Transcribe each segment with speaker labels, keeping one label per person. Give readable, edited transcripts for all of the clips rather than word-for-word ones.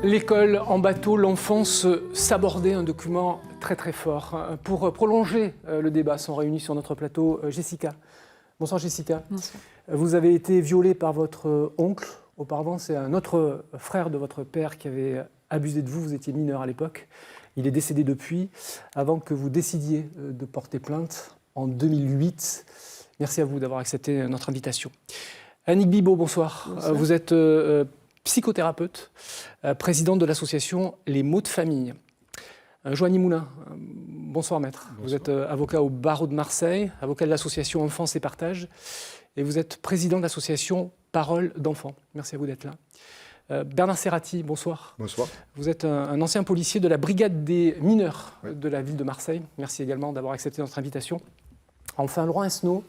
Speaker 1: L'école en bateau, l'enfance s'abordait, un document très très fort. Pour prolonger le débat, sont réunis sur notre plateau Jessica. Bonsoir Jessica.
Speaker 2: Bonsoir.
Speaker 1: Vous avez été violée par votre oncle. Auparavant, c'est un autre frère de votre père qui avait abusé de vous. Vous étiez mineur à l'époque. Il est décédé depuis, avant que vous décidiez de porter plainte en 2008. Merci à vous d'avoir accepté notre invitation. Annick Bibaud, bonsoir.
Speaker 2: Bonsoir.
Speaker 1: Vous êtes psychothérapeute, présidente de l'association Les Maux de Famille. Joanie Moulin, bonsoir maître. Bonsoir. Vous êtes avocat au barreau de Marseille, avocat de l'association Enfance et Partage, et vous êtes président de l'association Parole d'enfants. Merci à vous d'être là. Bernard Serrati, bonsoir.
Speaker 3: Bonsoir.
Speaker 1: Vous êtes un ancien policier de la brigade des mineurs de la ville de Marseille. Merci également d'avoir accepté notre invitation. Enfin, Laurent Esnault.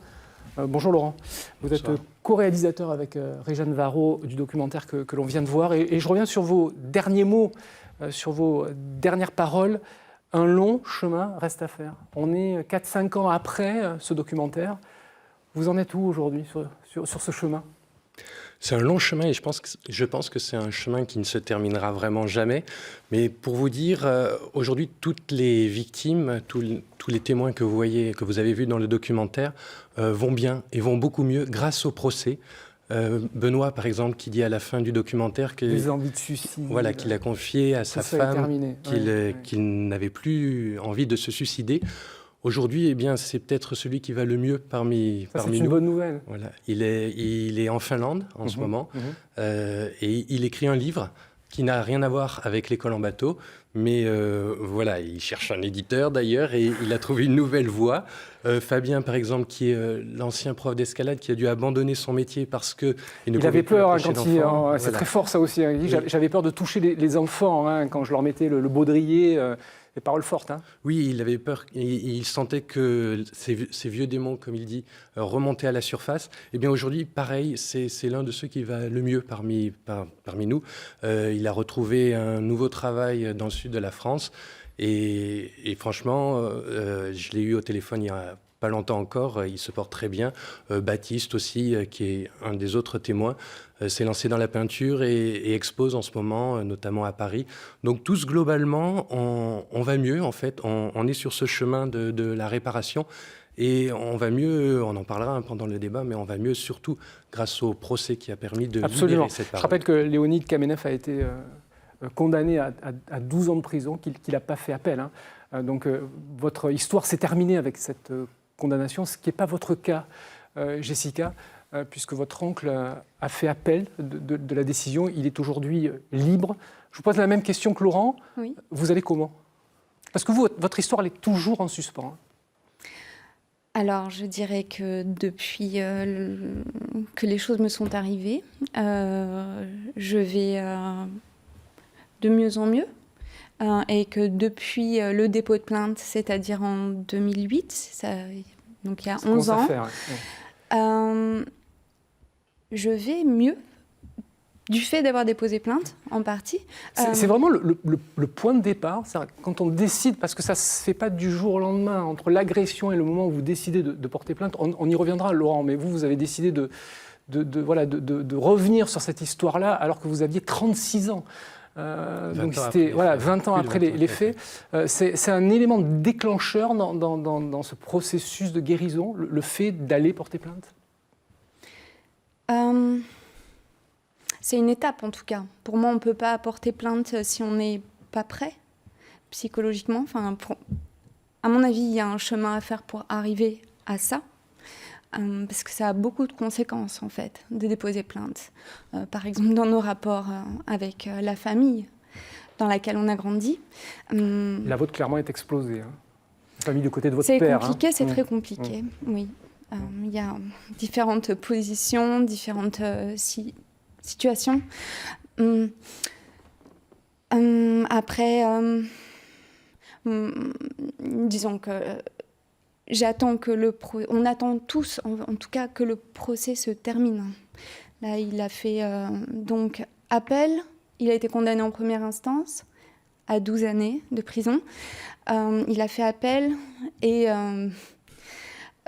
Speaker 1: Bonjour Laurent. Vous êtes co-réalisateur avec Réjeanne Varro du documentaire que l'on vient de voir. Et je reviens sur vos derniers mots, sur vos dernières paroles. Un long chemin reste à faire. On est 4-5 ans après ce documentaire. Vous en êtes où aujourd'hui sur ce chemin ?
Speaker 4: C'est un long chemin et je pense que c'est un chemin qui ne se terminera vraiment jamais. Mais pour vous dire, aujourd'hui, toutes les victimes, tous les témoins que vous voyez, que vous avez vus dans le documentaire, vont bien et vont beaucoup mieux grâce au procès. Benoît, par exemple, qui dit à la fin du documentaire que
Speaker 1: les envies de suicide,
Speaker 4: voilà, qu'il a confié à sa femme qu'il n'avait plus envie de se suicider. Aujourd'hui, eh bien, c'est peut-être celui qui va le mieux parmi nous.
Speaker 1: C'est une bonne nouvelle.
Speaker 4: Voilà. Il est en Finlande en ce moment et il écrit un livre qui n'a rien à voir avec l'école en bateau, mais voilà, il cherche un éditeur d'ailleurs et il a trouvé une nouvelle voie. Fabien, par exemple, qui est l'ancien prof d'escalade qui a dû abandonner son métier parce que il
Speaker 1: avait peur quand c'est
Speaker 4: voilà.
Speaker 1: Très fort ça aussi. Il dit, j'avais peur de toucher les enfants quand je leur mettais le baudrier. Des paroles fortes.
Speaker 4: Oui, il avait peur. Il sentait que ces vieux démons, comme il dit, remontaient à la surface. Eh bien, aujourd'hui, pareil, c'est l'un de ceux qui va le mieux parmi nous. Il a retrouvé un nouveau travail dans le sud de la France. Et franchement, je l'ai eu au téléphone il y a pas longtemps encore, il se porte très bien. Baptiste aussi, qui est un des autres témoins, s'est lancé dans la peinture et expose en ce moment, notamment à Paris. Donc tous, globalement, on va mieux, en fait. On est sur ce chemin de la réparation. Et on va mieux, on en parlera pendant le débat, mais on va mieux surtout grâce au procès qui a permis de libérer cette parole.
Speaker 1: Je rappelle que Léonid Kamenev a été condamné à 12 ans de prison, qu'il n'a pas fait appel. Donc votre histoire s'est terminée avec cette condamnation, ce qui n'est pas votre cas, Jessica, puisque votre oncle a fait appel de la décision. Il est aujourd'hui libre. Je vous pose la même question que Laurent.
Speaker 2: Oui.
Speaker 1: Vous allez comment ? Parce que votre histoire, elle est toujours en suspens.
Speaker 2: Alors, je dirais que depuis que les choses me sont arrivées, je vais de mieux en mieux. Et que depuis le dépôt de plainte, c'est-à-dire en 2008, donc il y a 11 ans, je vais mieux du fait d'avoir déposé plainte, en partie.
Speaker 1: C'est vraiment le point de départ, quand on décide, parce que ça ne se fait pas du jour au lendemain, entre l'agression et le moment où vous décidez de porter plainte, on y reviendra, Laurent, mais vous avez décidé de revenir sur cette histoire-là alors que vous aviez 36 ans. Donc c'était 20 ans après les faits. C'est un élément déclencheur dans ce processus de guérison, le fait d'aller porter plainte.
Speaker 2: C'est une étape en tout cas. Pour moi, on ne peut pas porter plainte si on n'est pas prêt psychologiquement. Enfin, à mon avis, il y a un chemin à faire pour arriver à ça. Parce que ça a beaucoup de conséquences, en fait, de déposer plainte. Par exemple, dans nos rapports avec la famille dans laquelle on a grandi.
Speaker 1: La vôtre, clairement, est explosée. La famille du côté de votre
Speaker 2: père.
Speaker 1: C'est
Speaker 2: compliqué, c'est très compliqué, oui. Il y a différentes positions, différentes situations. Après, disons que... on attend tous, en tout cas, que le procès se termine. Là, il a fait donc appel. Il a été condamné en première instance à 12 années de prison. Il a fait appel et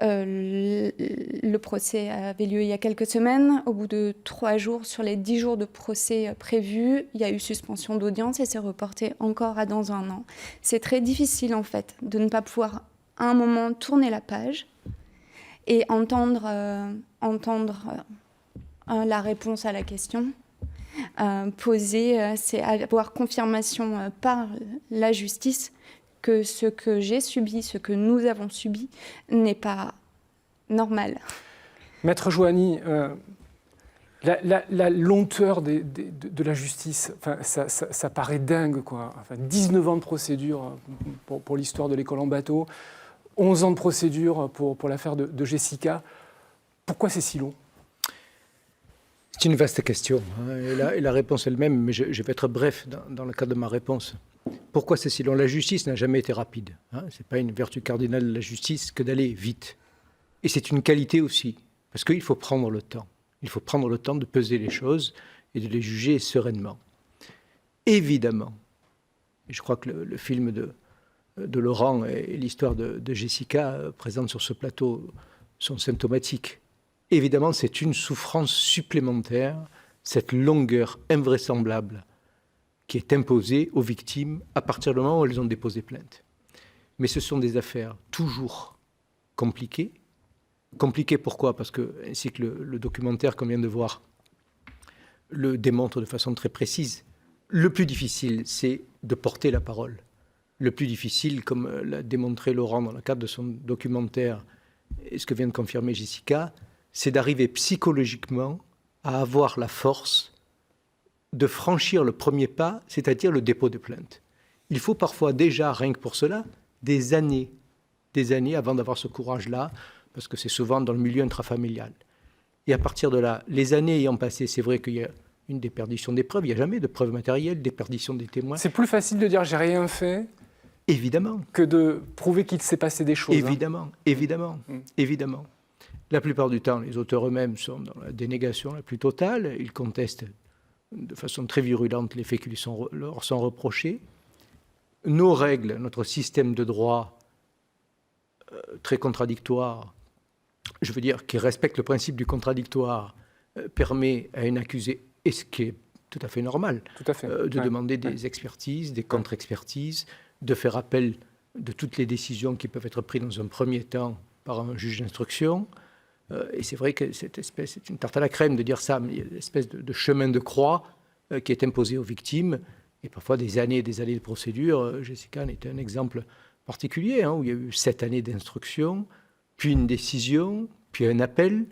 Speaker 2: Le procès avait lieu il y a quelques semaines. Au bout de 3 jours, sur les 10 jours de procès prévus, il y a eu suspension d'audience et c'est reporté encore à dans 1 an. C'est très difficile, en fait, de ne pas pouvoir, à un moment, tourner la page et entendre la réponse à la question posée, c'est avoir confirmation par la justice que ce que j'ai subi, ce que nous avons subi, n'est pas normal.
Speaker 1: Maître Joanny, la lenteur de la justice, enfin, ça paraît dingue, quoi. Enfin, 19 ans de procédure pour l'histoire de l'école en bateau, 11 ans de procédure pour l'affaire de Jessica. Pourquoi c'est si long ?
Speaker 3: C'est une vaste question, hein, et la réponse est la même, mais je vais être bref dans le cadre de ma réponse. Pourquoi c'est si long ? La justice n'a jamais été rapide. Hein, ce n'est pas une vertu cardinale de la justice que d'aller vite. Et c'est une qualité aussi, parce qu'il faut prendre le temps. Il faut prendre le temps de peser les choses et de les juger sereinement. Évidemment, et je crois que le film de Laurent et l'histoire de Jessica présentes sur ce plateau sont symptomatiques. Évidemment, c'est une souffrance supplémentaire, cette longueur invraisemblable qui est imposée aux victimes à partir du moment où elles ont déposé plainte. Mais ce sont des affaires toujours compliquées. Compliquées pourquoi ? Parce que, ainsi que le documentaire qu'on vient de voir le démontre de façon très précise, le plus difficile, c'est de porter la parole. Le plus difficile, comme l'a démontré Laurent dans le cadre de son documentaire, et ce que vient de confirmer Jessica, c'est d'arriver psychologiquement à avoir la force de franchir le premier pas, c'est-à-dire le dépôt de plainte. Il faut parfois déjà, rien que pour cela, des années avant d'avoir ce courage-là, parce que c'est souvent dans le milieu intrafamilial. Et à partir de là, les années ayant passé, c'est vrai qu'il y a une déperdition des preuves, il n'y a jamais de preuves matérielles, déperdition des témoins.
Speaker 1: C'est plus facile de dire « j'ai rien fait »
Speaker 3: évidemment,
Speaker 1: que de prouver qu'il s'est passé des choses.
Speaker 3: Évidemment, évidemment. La plupart du temps, les auteurs eux-mêmes sont dans la dénégation la plus totale. Ils contestent de façon très virulente les faits qui leur sont reprochés. Nos règles, notre système de droit très contradictoire, je veux dire, qui respecte le principe du contradictoire, permet à une accusée, et ce qui est tout à fait normal, de demander des expertises, des contre-expertises, de faire appel de toutes les décisions qui peuvent être prises dans un premier temps par un juge d'instruction. Et c'est vrai que c'est une tarte à la crème de dire ça, mais il y a une espèce de chemin de croix qui est imposé aux victimes, et parfois des années et des années de procédure. Jessica en était un exemple particulier, où il y a eu 7 années d'instruction, puis une décision, puis un appel,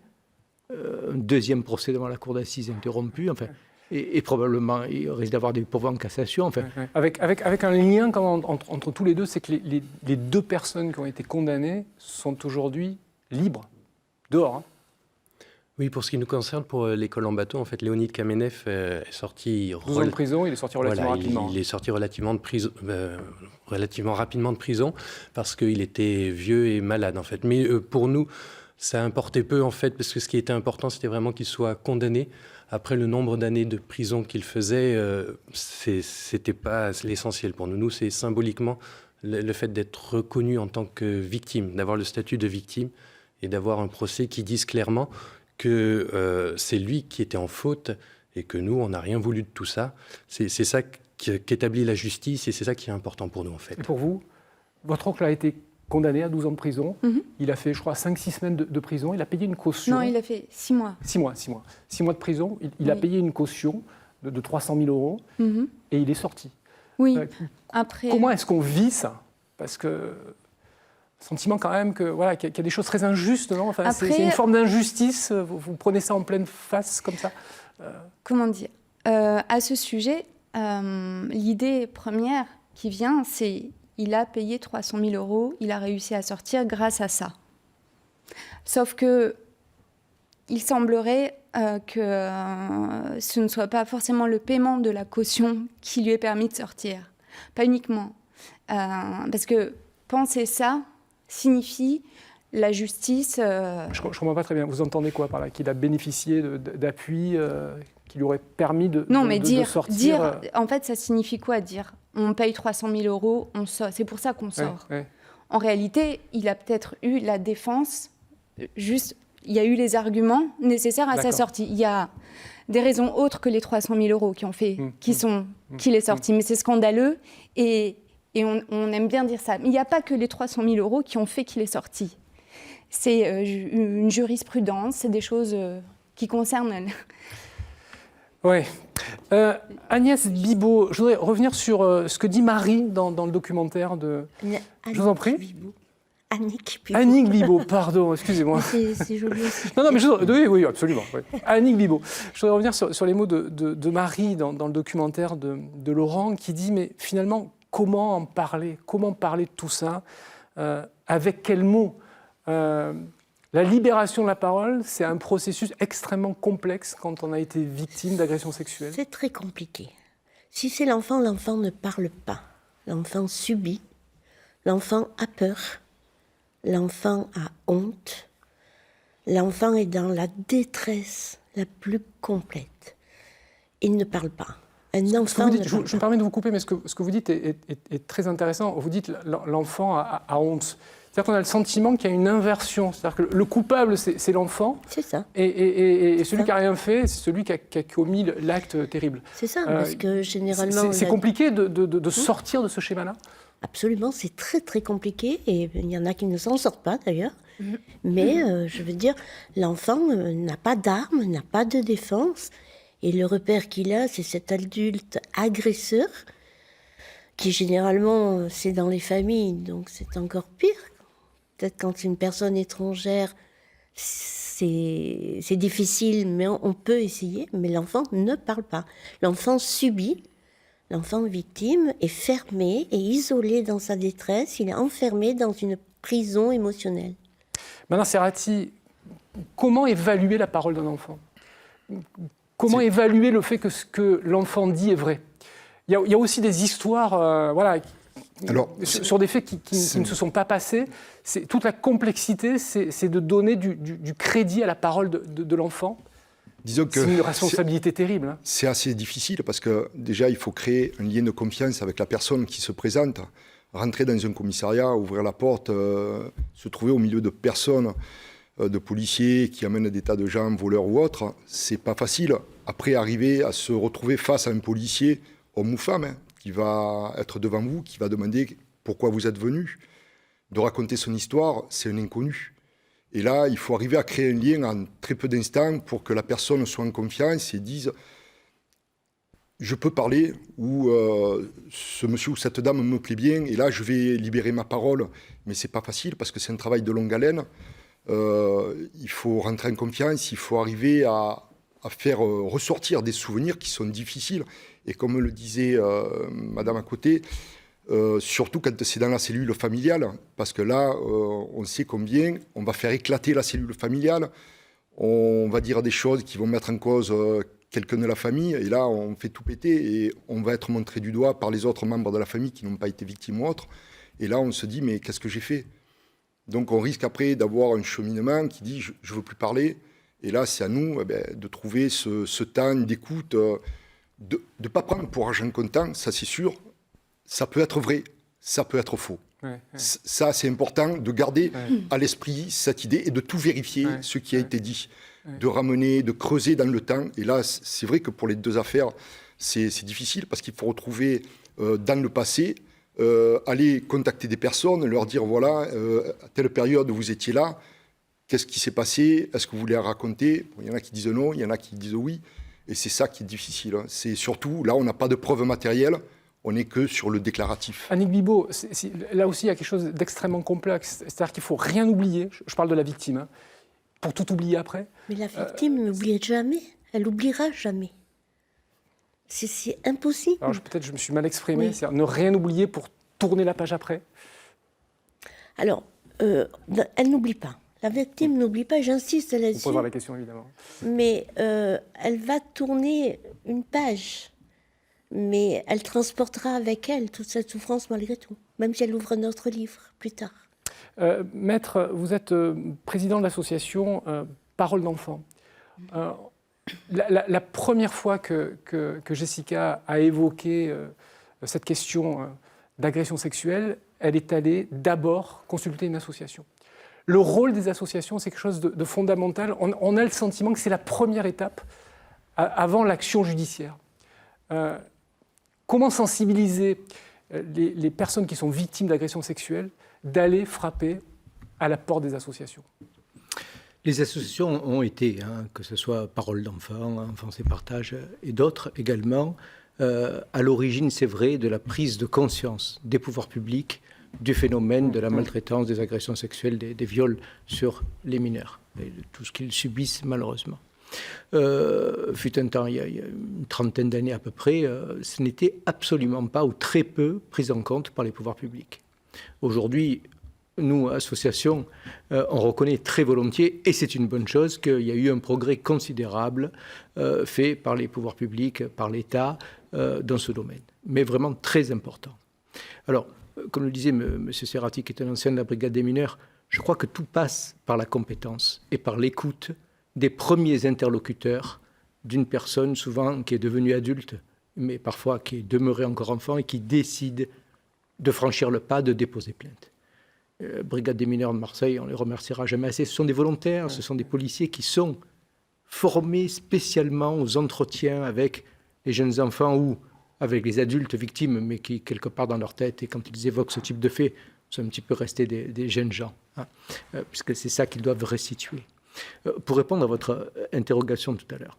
Speaker 3: un deuxième procès devant la cour d'assises interrompu, enfin, et probablement il risque d'avoir des pourvois en cassation. Enfin.
Speaker 1: Avec un lien entre tous les deux, c'est que les 2 personnes qui ont été condamnées sont aujourd'hui libres. Dehors. Hein.
Speaker 4: Oui, pour ce qui nous concerne, pour l'école en bateau, en fait, Léonid Kamenev est sorti...
Speaker 1: 12 ans de prison, il est sorti relativement rapidement.
Speaker 4: Il est sorti relativement rapidement de prison parce qu'il était vieux et malade, en fait. Mais pour nous, ça importait peu, en fait, parce que ce qui était important, c'était vraiment qu'il soit condamné. Après, le nombre d'années de prison qu'il faisait, c'était pas l'essentiel pour nous. Nous, c'est symboliquement le fait d'être reconnu en tant que victime, d'avoir le statut de victime, et d'avoir un procès qui dise clairement que c'est lui qui était en faute et que nous, on n'a rien voulu de tout ça. C'est ça qu'établit la justice et c'est ça qui est important pour nous, en fait.
Speaker 1: Et pour vous, votre oncle a été condamné à 12 ans de prison. Il a fait, je crois, 5-6 semaines de prison. Il a payé une caution.
Speaker 2: Non, il a fait 6 mois. 6 mois.
Speaker 1: 6 mois de prison. Il a payé une caution de 300 000 € et il est sorti.
Speaker 2: Oui, après...
Speaker 1: Comment est-ce qu'on vit ça ? Parce que... Sentiment quand même qu'il y a des choses très injustes, non ? Enfin,
Speaker 2: après,
Speaker 1: c'est une forme d'injustice, vous prenez ça en pleine face comme ça
Speaker 2: Comment dire ? À ce sujet, l'idée première qui vient, c'est il a payé 300 000 €, il a réussi à sortir grâce à ça. Sauf que il semblerait que ce ne soit pas forcément le paiement de la caution qui lui ait permis de sortir. Pas uniquement. Parce que penser ça signifie la justice...
Speaker 1: Je ne comprends pas très bien. Vous entendez quoi par là ? Qu'il a bénéficié d'appui qui lui aurait permis de sortir
Speaker 2: en fait, ça signifie quoi dire ? On paye 300 000 €, on sort. C'est pour ça qu'on sort. En réalité, il a peut-être eu la défense juste, il y a eu les arguments nécessaires à sa sortie. Il y a des raisons autres que les 300 000 euros qu'il est sorti. Mais c'est scandaleux et on aime bien dire ça. Mais il n'y a pas que les 300 000 euros qui ont fait qu'il est sorti. C'est une jurisprudence, c'est des choses qui concernent...
Speaker 1: Oui. Agnès Bibot, je voudrais revenir sur ce que dit Marie dans le documentaire de... Je vous en prie.
Speaker 5: Annick Bibot.
Speaker 1: Annick Bibot, pardon, excusez-moi.
Speaker 5: C'est joli aussi.
Speaker 1: Non, mais oui, absolument. Oui. Annick Bibot. Je voudrais revenir sur les mots de Marie dans le documentaire de Laurent, qui dit, mais finalement, comment en parler ? Comment parler de tout ça ? Avec quels mots ? La libération de la parole, c'est un processus extrêmement complexe quand on a été victime d'agressions sexuelles.
Speaker 5: C'est très compliqué. Si c'est l'enfant ne parle pas. L'enfant subit. L'enfant a peur. L'enfant a honte. L'enfant est dans la détresse la plus complète. Il ne parle pas. Un enfant
Speaker 1: je me permets de vous couper, mais ce que vous dites est très intéressant. Vous dites l'enfant a honte. C'est-à-dire qu'on a le sentiment qu'il y a une inversion. C'est-à-dire que le coupable, c'est l'enfant.
Speaker 5: C'est ça.
Speaker 1: Et celui qui n'a rien fait, c'est celui qui a commis l'acte terrible.
Speaker 5: C'est ça, parce que généralement...
Speaker 1: C'est compliqué de sortir de ce schéma-là ?
Speaker 5: Absolument, c'est très très compliqué. Et il y en a qui ne s'en sortent pas d'ailleurs. Mais je veux dire, l'enfant n'a pas d'arme, n'a pas de défense. Et le repère qu'il a, c'est cet adulte agresseur, qui généralement, c'est dans les familles, donc c'est encore pire. Peut-être quand c'est une personne étrangère, c'est difficile, mais on peut essayer. Mais l'enfant ne parle pas. L'enfant subit. L'enfant victime est fermé et isolé dans sa détresse. Il est enfermé dans une prison émotionnelle.
Speaker 1: Maintenant, Serati, comment évaluer la parole d'un enfant ? Comment évaluer le fait que ce que l'enfant dit est vrai ? Il y a aussi des histoires sur des faits qui ne se sont pas passés. Toute la complexité, c'est de donner du crédit à la parole de l'enfant.
Speaker 6: Disons que
Speaker 1: c'est une responsabilité terrible. Hein.
Speaker 6: C'est assez difficile parce que déjà, il faut créer un lien de confiance avec la personne qui se présente. Rentrer dans un commissariat, ouvrir la porte, se trouver au milieu de personnes, de policiers qui amènent des tas de gens, voleurs ou autres, c'est pas facile. Après, arriver à se retrouver face à un policier, homme ou femme, qui va être devant vous, qui va demander pourquoi vous êtes venu, de raconter son histoire, c'est un inconnu. Et là, il faut arriver à créer un lien en très peu d'instants pour que la personne soit en confiance et dise « je peux parler » ou ce monsieur ou cette dame me plaît bien et là, je vais libérer ma parole. Mais ce n'est pas facile parce que c'est un travail de longue haleine. Il faut rentrer en confiance, il faut arriver à faire ressortir des souvenirs qui sont difficiles. Et comme le disait madame à côté, surtout quand c'est dans la cellule familiale, parce que là, on sait combien on va faire éclater la cellule familiale, on va dire des choses qui vont mettre en cause quelqu'un de la famille, et là, on fait tout péter, et on va être montré du doigt par les autres membres de la famille qui n'ont pas été victimes ou autres, et là, on se dit, mais qu'est-ce que j'ai fait ? Donc, on risque après d'avoir un cheminement qui dit, je ne veux plus parler, et là, c'est à nous de trouver ce temps d'écoute, de ne pas prendre pour argent comptant, ça c'est sûr. Ça peut être vrai, ça peut être faux. Ouais. Ça, c'est important de garder à l'esprit cette idée et de tout vérifier ce qui a été dit, de ramener, de creuser dans le temps. Et là, c'est vrai que pour les deux affaires, c'est difficile parce qu'il faut retrouver dans le passé, aller contacter des personnes, leur dire voilà, à telle période vous étiez là, qu'est-ce qui s'est passé, est-ce que vous voulez raconter ? Bon, il y en a qui disent non, il y en a qui disent oui. Et c'est ça qui est difficile. C'est surtout, là, on n'a pas de preuves matérielles. On n'est que sur le déclaratif.
Speaker 1: Annick Bibot, là aussi, il y a quelque chose d'extrêmement complexe. C'est-à-dire qu'il ne faut rien oublier. Je parle de la victime, pour tout oublier après.
Speaker 5: Mais la victime n'oublie jamais. Elle n'oubliera jamais. C'est impossible.
Speaker 1: Alors, peut-être je me suis mal exprimé. Oui. C'est-à-dire ne rien oublier pour tourner la page après.
Speaker 5: Alors, elle n'oublie pas. La victime n'oublie pas, j'insiste là-dessus.
Speaker 1: Vous posera la question, évidemment.
Speaker 5: Mais elle va tourner une page. Mais elle transportera avec elle toute cette souffrance malgré tout, même si elle ouvre un autre livre plus tard.
Speaker 1: Maître, vous êtes président de l'association Parole d'enfant. La première fois que Jessica a évoqué cette question d'agression sexuelle, elle est allée d'abord consulter une association. Le rôle des associations, c'est quelque chose de fondamental. On a le sentiment que c'est la première étape avant l'action judiciaire. Comment sensibiliser les personnes qui sont victimes d'agressions sexuelles d'aller frapper à la porte des associations?
Speaker 3: Les associations ont été, que ce soit Parole d'enfants, Enfance et Partage et d'autres également, à l'origine, c'est vrai, de la prise de conscience des pouvoirs publics du phénomène de la maltraitance, des agressions sexuelles, des viols sur les mineurs, et de tout ce qu'ils subissent malheureusement. Fut un temps, il y a une trentaine d'années à peu près, ce n'était absolument pas ou très peu pris en compte par les pouvoirs publics. Aujourd'hui, nous, associations, on reconnaît très volontiers, et c'est une bonne chose, qu'il y a eu un progrès considérable fait par les pouvoirs publics, par l'État, dans ce domaine, mais vraiment très important. Alors, comme le disait M. Serrati, qui est un ancien de la brigade des mineurs, je crois que tout passe par la compétence et par l'écoute des premiers interlocuteurs d'une personne souvent qui est devenue adulte, mais parfois qui est demeurée encore enfant et qui décide de franchir le pas, de déposer plainte. Brigade des mineurs de Marseille, on ne les remerciera jamais assez. Ce sont des volontaires, ce sont des policiers qui sont formés spécialement aux entretiens avec les jeunes enfants ou avec les adultes victimes, mais qui, quelque part dans leur tête, et quand ils évoquent ce type de faits, sont un petit peu restés des jeunes gens, puisque c'est ça qu'ils doivent restituer. Pour répondre à votre interrogation tout à l'heure,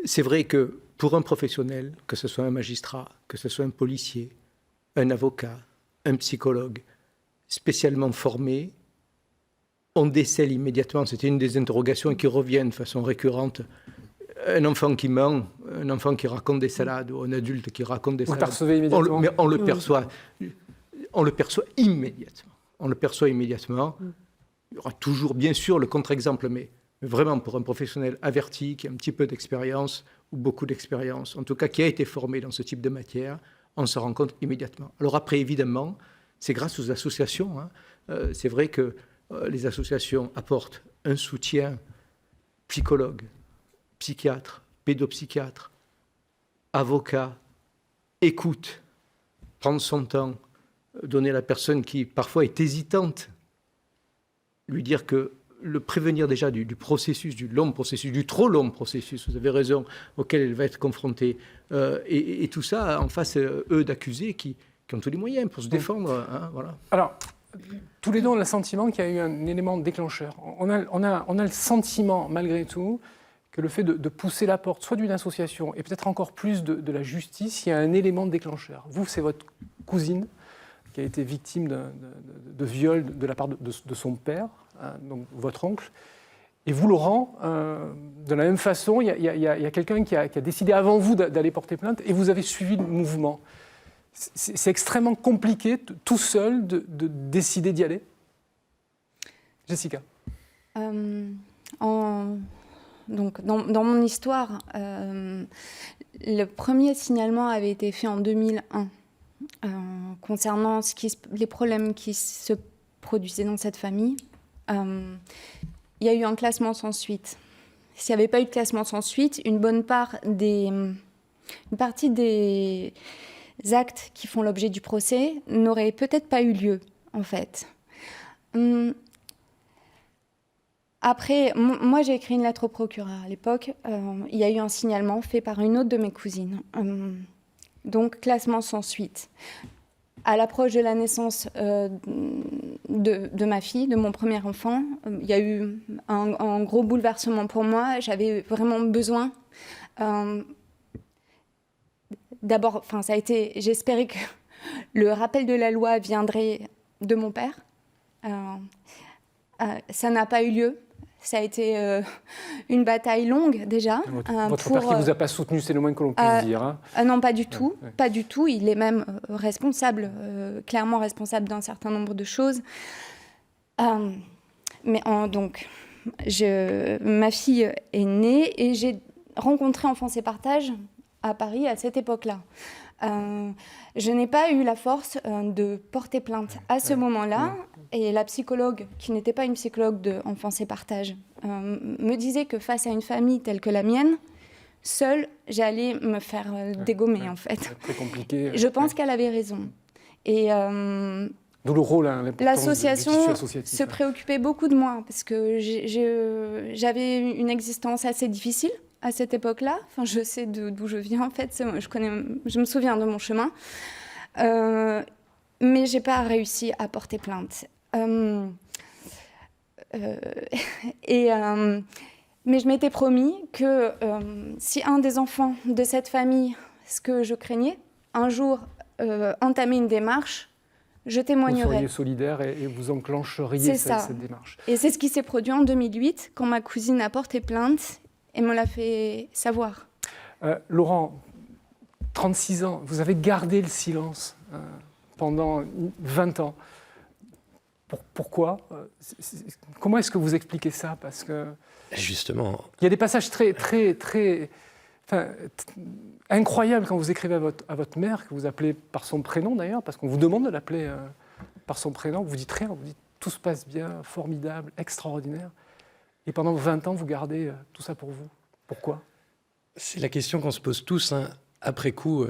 Speaker 3: c'est vrai que pour un professionnel, que ce soit un magistrat, que ce soit un policier, un avocat, un psychologue, spécialement formé, on décèle immédiatement, c'était une des interrogations qui reviennent de façon récurrente, un enfant qui ment, un enfant qui raconte des salades, ou un adulte qui raconte des salades.
Speaker 1: Vous le percevez immédiatement.
Speaker 3: Mais on le perçoit immédiatement. On le perçoit immédiatement. Il y aura toujours, bien sûr, le contre-exemple, mais vraiment pour un professionnel averti, qui a un petit peu d'expérience, ou beaucoup d'expérience, en tout cas qui a été formé dans ce type de matière, on se rend compte immédiatement. Alors après, évidemment, c'est grâce aux associations. C'est vrai que les associations apportent un soutien psychologue, psychiatre, pédopsychiatre, avocat, écoute, prendre son temps, donner à la personne qui parfois est hésitante, lui dire que le prévenir déjà du processus, du long processus, du trop long processus, vous avez raison, auquel elle va être confrontée, et tout ça en face, eux, d'accusés qui ont tous les moyens pour se défendre. Voilà.
Speaker 1: Alors, tous les deux, on a le sentiment qu'il y a eu un élément déclencheur. On a le sentiment, malgré tout, que le fait de pousser la porte, soit d'une association, et peut-être encore plus de la justice, il y a un élément déclencheur. Vous, c'est votre cousine qui a été victime de viol de la part de son père, donc votre oncle. Et vous, Laurent, de la même façon, il y a quelqu'un qui a décidé avant vous d'aller porter plainte, et vous avez suivi le mouvement. C'est extrêmement compliqué, tout seul, de décider d'y aller. Jessica.
Speaker 2: Donc, dans mon histoire, le premier signalement avait été fait en 2001 concernant les problèmes qui se produisaient dans cette famille. Il y a eu un classement sans suite. S'il n'y avait pas eu de classement sans suite, une partie des actes qui font l'objet du procès n'auraient peut-être pas eu lieu, en fait. Après, moi, j'ai écrit une lettre au procureur à l'époque. Il y a eu un signalement fait par une autre de mes cousines. Donc, classement sans suite. À l'approche de la naissance de ma fille, de mon premier enfant, il y a eu un gros bouleversement pour moi. J'avais vraiment besoin. D'abord, ça a été. J'espérais que le rappel de la loi viendrait de mon père. Ça n'a pas eu lieu. Ça a été une bataille longue déjà.
Speaker 1: Votre père qui ne vous a pas soutenu, c'est le moins que l'on puisse dire.
Speaker 2: Non, pas du tout. Ouais. Pas du tout. Il est même responsable, clairement responsable d'un certain nombre de choses. Donc, ma fille est née et j'ai rencontré Enfance et Partage à Paris à cette époque-là. Je n'ai pas eu la force de porter plainte à ce moment-là. Et la psychologue, qui n'était pas une psychologue de Enfance et Partage, me disait que face à une famille telle que la mienne, seule, j'allais me faire dégommer, en fait.
Speaker 1: Très compliqué.
Speaker 2: Je pense qu'elle avait raison. Et
Speaker 1: D'où le rôle, l'importance du
Speaker 2: L'association
Speaker 1: tissu associatif.
Speaker 2: se préoccupait beaucoup de moi parce que j'avais une existence assez difficile à cette époque-là. Enfin, je sais d'où je viens en fait. Je me souviens de mon chemin, mais j'ai pas réussi à porter plainte. Mais je m'étais promis que si un des enfants de cette famille, ce que je craignais, un jour entamait une démarche, je
Speaker 1: Vous
Speaker 2: témoignerai.
Speaker 1: seriez solidaire et vous enclencheriez cette démarche.
Speaker 2: Et c'est ce qui s'est produit en 2008, quand ma cousine a porté plainte et me l'a fait savoir.
Speaker 1: Laurent, 36 ans, vous avez gardé le silence pendant 20 ans. Pourquoi Comment est-ce que vous expliquez ça? Parce que
Speaker 4: Justement,
Speaker 1: il y a des passages très incroyables quand vous écrivez à votre mère, que vous appelez par son prénom d'ailleurs, parce qu'on vous demande de l'appeler par son prénom, vous dites rien, vous dites tout se passe bien, formidable, extraordinaire. Et pendant 20 ans, vous gardez tout ça pour vous. Pourquoi?
Speaker 4: c'est la question qu'on se pose tous, hein. Après coup,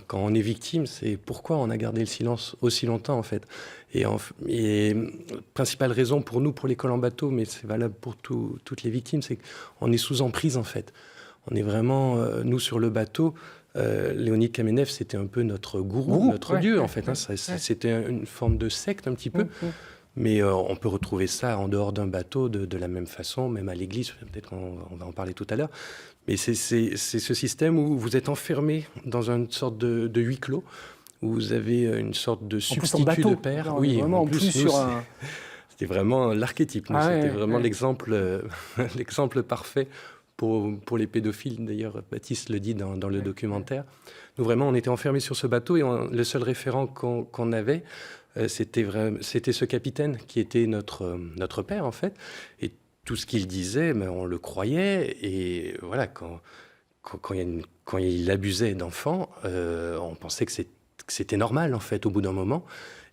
Speaker 4: quand on est victime, c'est pourquoi on a gardé le silence aussi longtemps en fait. Et principale raison pour nous, pour l'école en bateau, mais c'est valable pour toutes les victimes, c'est qu'on est sous emprise en fait. On est vraiment, nous sur le bateau, Léonid Kamenev, c'était un peu notre gourou, notre dieu en fait. C'était une forme de secte un petit peu. Mais on peut retrouver ça en dehors d'un bateau de la même façon, même à l'église, peut-être qu'on va en parler tout à l'heure. Mais c'est ce système où vous êtes enfermé dans une sorte de huis clos, où vous avez une sorte de substitut de père.
Speaker 1: Non,
Speaker 4: oui,
Speaker 1: vraiment,
Speaker 4: en plus,
Speaker 1: sur un...
Speaker 4: c'était vraiment l'archétype. C'était vraiment l'exemple parfait pour les pédophiles. D'ailleurs, Baptiste le dit dans le documentaire. Nous, vraiment, on était enfermés sur ce bateau et le seul référent qu'on avait, c'était ce capitaine qui était notre père, en fait. Et tout ce qu'il disait, on le croyait. Et voilà, quand il abusait d'enfants, on pensait que c'était normal, en fait, au bout d'un moment.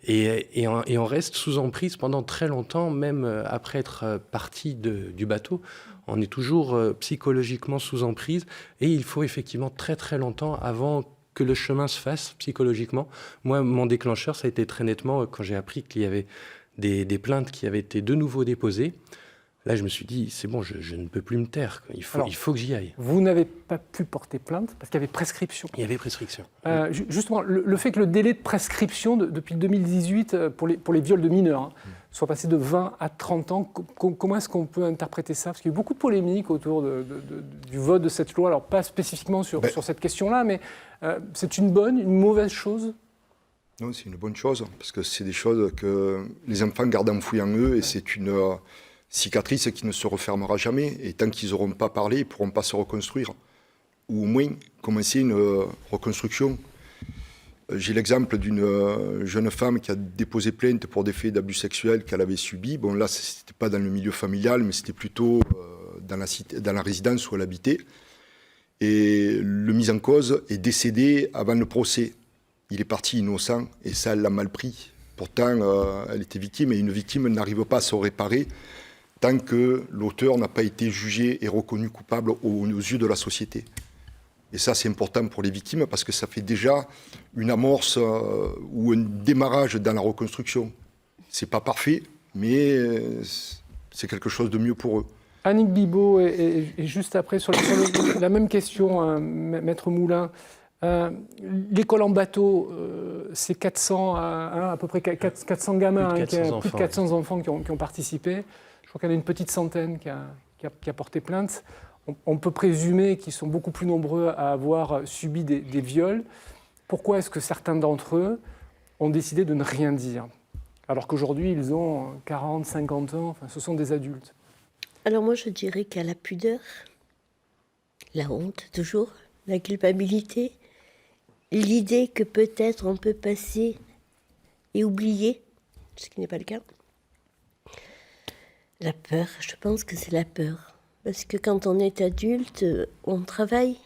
Speaker 4: Et on reste sous emprise pendant très longtemps, même après être parti du bateau. On est toujours psychologiquement sous emprise. Et il faut effectivement très, très longtemps avant que le chemin se fasse psychologiquement. Moi, mon déclencheur, ça a été très nettement quand j'ai appris qu'il y avait des plaintes qui avaient été de nouveau déposées. Là, je me suis dit, c'est bon, je ne peux plus me taire. Il faut que j'y aille.
Speaker 1: Vous n'avez pas pu porter plainte parce qu'il y avait prescription.
Speaker 4: Il y avait prescription.
Speaker 1: Justement, le fait que le délai de prescription depuis 2018 pour les viols de mineurs soit passé de 20 à 30 ans, comment est-ce qu'on peut interpréter ça? Parce qu'il y a eu beaucoup de polémiques autour du vote de cette loi. Alors, pas spécifiquement sur cette question-là, mais c'est une bonne, une mauvaise chose?
Speaker 6: Non, c'est une bonne chose, parce que c'est des choses que les enfants gardent enfouies en eux, et c'est une cicatrice qui ne se refermera jamais. Et tant qu'ils n'auront pas parlé, ils ne pourront pas se reconstruire. Ou au moins commencer une reconstruction. J'ai l'exemple d'une jeune femme qui a déposé plainte pour des faits d'abus sexuels qu'elle avait subis. Bon, là, ce n'était pas dans le milieu familial, mais c'était plutôt dans la résidence où elle habitait. Et le mis en cause est décédé avant le procès. Il est parti innocent, et ça, elle l'a mal pris. Pourtant, elle était victime, et une victime n'arrive pas à se réparer tant que l'auteur n'a pas été jugé et reconnu coupable aux yeux de la société. Et ça, c'est important pour les victimes parce que ça fait déjà une amorce ou un démarrage dans la reconstruction. C'est pas parfait, mais c'est quelque chose de mieux pour eux.
Speaker 1: Annick Bibaud, et juste après, sur la même question, Maître Moulin. L'école en bateau, c'est 400, à peu près 400 gamins, plus de 400 enfants qui ont participé. Je crois qu'il y en a une petite centaine qui a porté plainte. On peut présumer qu'ils sont beaucoup plus nombreux à avoir subi des viols. Pourquoi est-ce que certains d'entre eux ont décidé de ne rien dire, alors qu'aujourd'hui, ils ont 40, 50 ans, enfin, ce sont des adultes?
Speaker 5: Alors moi, je dirais qu'il y a la pudeur, la honte toujours, la culpabilité, l'idée que peut-être on peut passer et oublier, ce qui n'est pas le cas. La peur, je pense que c'est la peur. Parce que quand on est adulte, on travaille.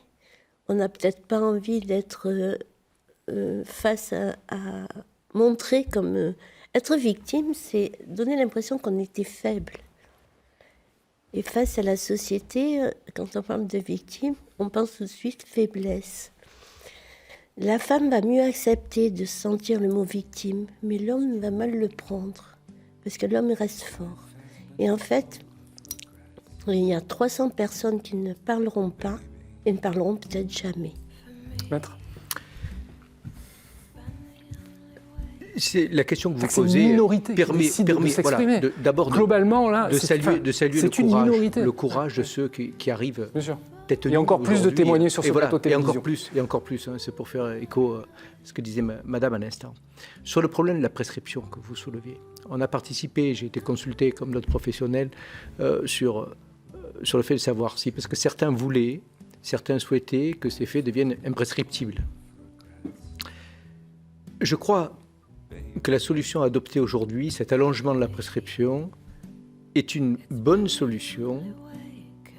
Speaker 5: On n'a peut-être pas envie d'être face à montrer comme... être victime, c'est donner l'impression qu'on était faible. Et face à la société, quand on parle de victime, on pense tout de suite faiblesse. La femme va mieux accepter de sentir le mot victime, mais l'homme va mal le prendre, parce que l'homme reste fort. Et en fait, il y a 300 personnes qui ne parleront pas et ne parleront peut-être jamais.
Speaker 1: Maître.
Speaker 3: C'est la question que vous
Speaker 1: C'est
Speaker 3: posez.
Speaker 1: une minorité qui décide de s'exprimer.
Speaker 3: Voilà, d'abord
Speaker 1: Globalement, là,
Speaker 3: de saluer le courage de ceux qui arrivent.
Speaker 1: Bien sûr.
Speaker 3: Tête
Speaker 1: Et
Speaker 3: nue
Speaker 1: encore plus de
Speaker 3: aujourd'hui.
Speaker 1: témoigner sur ce plateau de
Speaker 3: Et encore
Speaker 1: télévision.
Speaker 3: plus, hein, c'est pour faire écho à ce que disait Madame à l'instant. Sur le problème de la prescription que vous soulevez, on a participé, j'ai été consulté comme d'autres professionnels sur le fait de savoir si, parce que certains souhaitaient que ces faits deviennent imprescriptibles. Je crois que la solution adoptée aujourd'hui, cet allongement de la prescription, est une bonne solution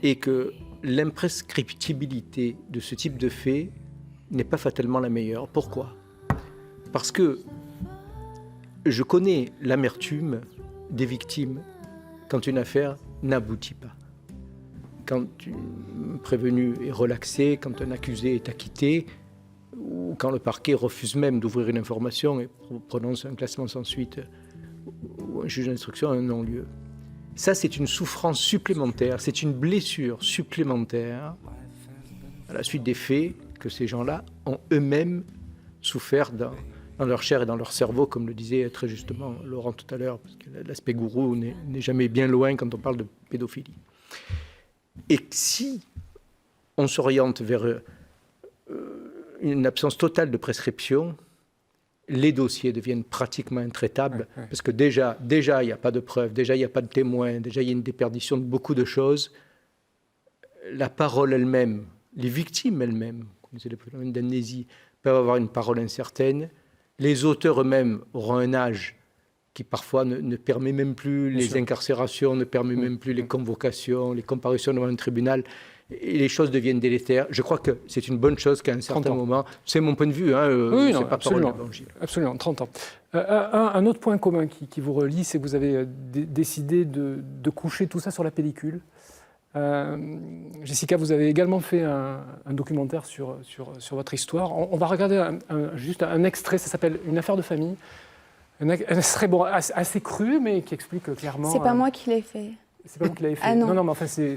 Speaker 3: et que l'imprescriptibilité de ce type de fait n'est pas fatalement la meilleure. Pourquoi ? Parce que je connais l'amertume des victimes quand une affaire n'aboutit pas. Quand un prévenu est relaxé, quand un accusé est acquitté, ou quand le parquet refuse même d'ouvrir une information et prononce un classement sans suite, ou un juge d'instruction a un non-lieu. Ça, c'est une souffrance supplémentaire, c'est une blessure supplémentaire à la suite des faits que ces gens-là ont eux-mêmes souffert dans leur chair et dans leur cerveau, comme le disait très justement Laurent tout à l'heure, parce que l'aspect gourou n'est jamais bien loin quand on parle de pédophilie. Et si on s'oriente vers une absence totale de prescription, les dossiers deviennent pratiquement intraitables, parce que déjà, il n'y a pas de preuves, déjà, il n'y a pas de témoins, déjà, il y a une déperdition de beaucoup de choses. La parole elle-même, les victimes elles-mêmes, comme c'est le phénomène d'amnésie, peuvent avoir une parole incertaine. Les auteurs eux-mêmes auront un âge qui parfois ne permet même plus les incarcérations, ne permet même plus les convocations, les comparutions devant un tribunal. Et les choses deviennent délétères. Je crois que c'est une bonne chose qu'à un certain moment, c'est mon point de vue,
Speaker 1: oui,
Speaker 3: c'est
Speaker 1: non,
Speaker 3: pas
Speaker 1: absolument,
Speaker 3: parole d'évangile.
Speaker 1: absolument, 30 ans. Un autre point commun qui vous relie, c'est que vous avez décidé de coucher tout ça sur la pellicule. Jessica, vous avez également fait un documentaire sur votre histoire. On va regarder juste un extrait, ça s'appelle « Une affaire de famille ». Un extrait assez cru, mais qui explique clairement...
Speaker 2: C'est pas moi qui l'ai fait.
Speaker 1: C'est pas vous qui l'avez fait.
Speaker 2: Ah non.
Speaker 1: Non, mais enfin, c'est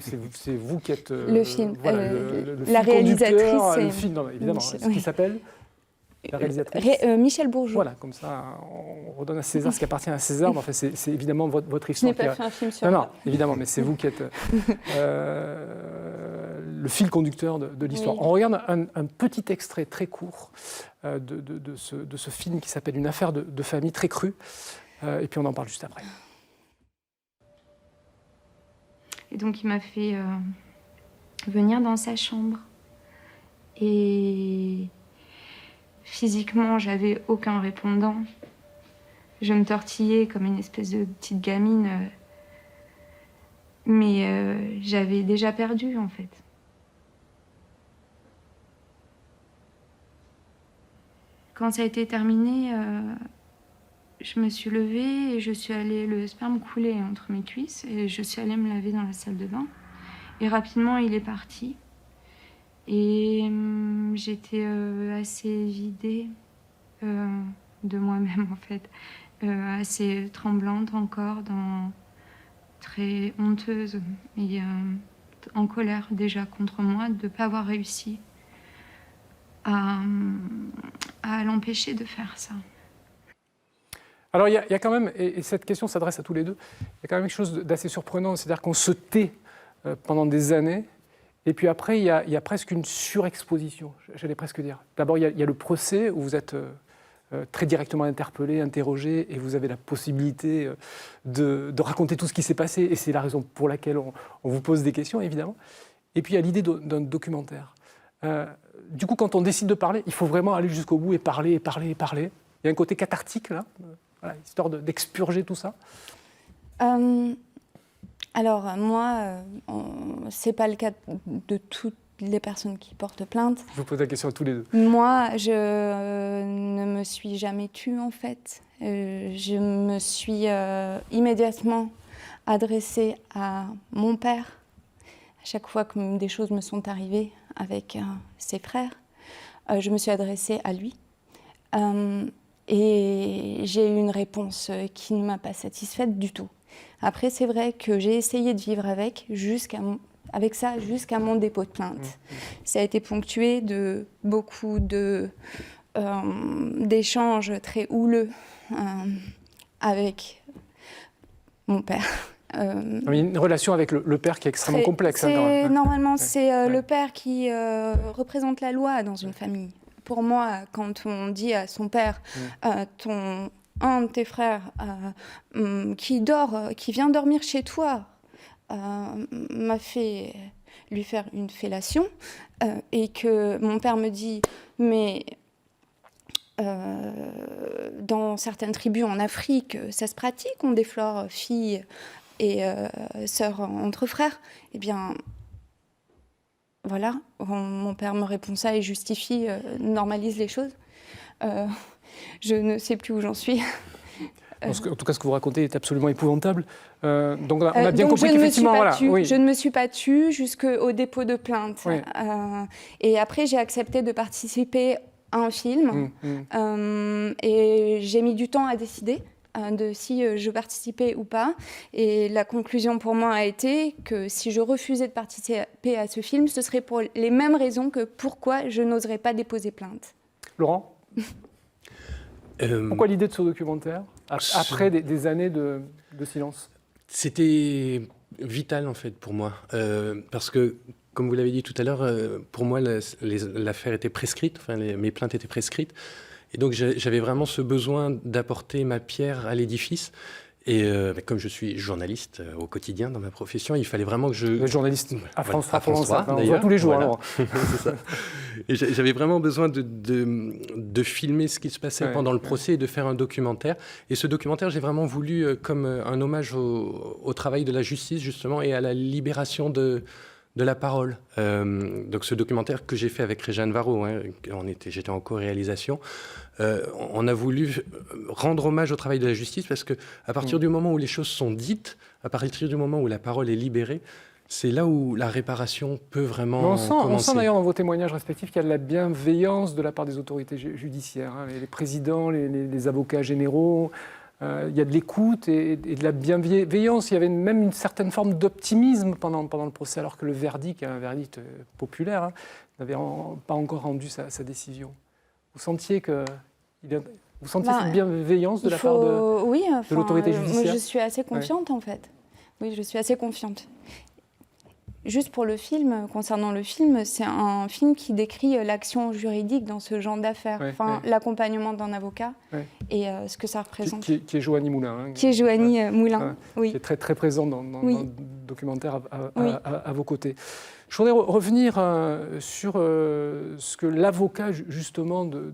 Speaker 1: vous qui êtes...
Speaker 2: le film.
Speaker 1: Voilà,
Speaker 2: la réalisatrice, c'est...
Speaker 1: Le film, non, évidemment. Ce qui s'appelle la réalisatrice.
Speaker 2: Michel Bourgeois.
Speaker 1: Voilà, comme ça, on redonne à César ce qui appartient à César. Mais enfin, c'est évidemment votre histoire.
Speaker 2: Je n'ai pas fait un film sur
Speaker 1: Non, évidemment, mais c'est vous qui êtes le fil conducteur de l'histoire. Oui. On regarde un petit extrait très court de ce film qui s'appelle « Une affaire de famille » très cru. Et puis on en parle juste après.
Speaker 7: Et donc il m'a fait venir dans sa chambre. Et physiquement, j'avais aucun répondant. Je me tortillais comme une espèce de petite gamine. Mais j'avais déjà perdu, en fait. Quand ça a été terminé, je me suis levée et je suis allée, le sperme coulait entre mes cuisses et je suis allée me laver dans la salle de bain. Et rapidement, il est parti. Et j'étais assez vidée de moi-même, en fait. Assez tremblante encore, très honteuse et en colère déjà contre moi de ne pas avoir réussi à l'empêcher de faire ça.
Speaker 1: Alors il y a quand même, et cette question s'adresse à tous les deux, il y a quand même quelque chose d'assez surprenant, c'est-à-dire qu'on se tait pendant des années, et puis après il y a presque une surexposition, j'allais presque dire. D'abord il y a le procès où vous êtes très directement interpellé, interrogé, et vous avez la possibilité de raconter tout ce qui s'est passé, et c'est la raison pour laquelle on vous pose des questions, évidemment. Et puis il y a l'idée d'un documentaire. Du coup, quand on décide de parler, il faut vraiment aller jusqu'au bout et parler, et parler, et parler. Il y a un côté cathartique, là, voilà, histoire d'expurger tout ça.
Speaker 2: Alors, moi, c'est pas le cas de toutes les personnes qui portent plainte.
Speaker 1: Je vous pose la question à tous les deux.
Speaker 2: Moi, je ne me suis jamais tue, en fait. Je me suis immédiatement adressée à mon père à chaque fois que des choses me sont arrivées avec ses frères. je me suis adressée à lui. Et j'ai eu une réponse qui ne m'a pas satisfaite du tout. Après, c'est vrai que j'ai essayé de vivre avec ça jusqu'à mon dépôt de plainte. Ça a été ponctué de beaucoup d'échanges très houleux avec mon père.
Speaker 1: Une relation avec le père qui est extrêmement complexe.
Speaker 2: Normalement, c'est le père qui représente la loi dans une famille. Pour moi, quand on dit à son père, un de tes frères qui vient dormir chez toi, m'a fait lui faire une fellation, et que mon père me dit, mais dans certaines tribus en Afrique, ça se pratique, on déflore filles et sœurs entre frères, eh bien, voilà, mon père me répond ça et justifie, normalise les choses. Je ne sais plus où j'en suis.
Speaker 1: En tout cas, ce que vous racontez est absolument épouvantable. Donc, on a bien compris qu'effectivement,
Speaker 2: je ne me suis pas tue jusqu'au dépôt de plainte.
Speaker 1: Oui.
Speaker 2: Et après, j'ai accepté de participer à un film. Et j'ai mis du temps à décider de si je participais ou pas. Et la conclusion pour moi a été que si je refusais de participer à ce film, ce serait pour les mêmes raisons que pourquoi je n'oserais pas déposer plainte.
Speaker 1: Laurent, pourquoi l'idée de ce documentaire après des années de silence?
Speaker 4: C'était vital en fait pour moi, parce que, comme vous l'avez dit tout à l'heure, pour moi l'affaire était prescrite, mes plaintes étaient prescrites, et donc j'avais vraiment ce besoin d'apporter ma pierre à l'édifice. Et comme je suis journaliste au quotidien dans ma profession, il fallait vraiment que je...
Speaker 1: Vous êtes journaliste à France 3,
Speaker 4: d'ailleurs.
Speaker 1: Tous les jours.
Speaker 4: Voilà.
Speaker 1: Alors.
Speaker 4: C'est ça. Et j'avais vraiment besoin de filmer ce qui se passait pendant le procès et de faire un documentaire. Et ce documentaire, j'ai vraiment voulu comme un hommage au travail de la justice, justement, et à la libération de la parole. Donc ce documentaire que j'ai fait avec Réjeanne Varro, j'étais en co-réalisation, on a voulu rendre hommage au travail de la justice parce qu'à partir du moment où les choses sont dites, à partir du moment où la parole est libérée, c'est là où la réparation peut vraiment commencer.
Speaker 1: On sent d'ailleurs dans vos témoignages respectifs qu'il y a de la bienveillance de la part des autorités judiciaires, les présidents, les avocats généraux. Il y a de l'écoute et de la bienveillance. Il y avait même une certaine forme d'optimisme pendant le procès, alors que le verdict, un verdict populaire, n'avait pas encore rendu sa décision. Vous sentiez cette bienveillance de la part de l'autorité judiciaire?
Speaker 2: Moi, je suis assez confiante, en fait. Oui, je suis assez confiante. Juste pour le film, concernant le film, c'est un film qui décrit l'action juridique dans ce genre d'affaires, l'accompagnement d'un avocat et ce que ça représente.
Speaker 1: Qui est Joanie Moulin.
Speaker 2: Qui est Joanie Moulin, oui.
Speaker 1: Qui est très, très présente dans le documentaire à vos côtés. Je voudrais revenir sur ce que l'avocat, justement, de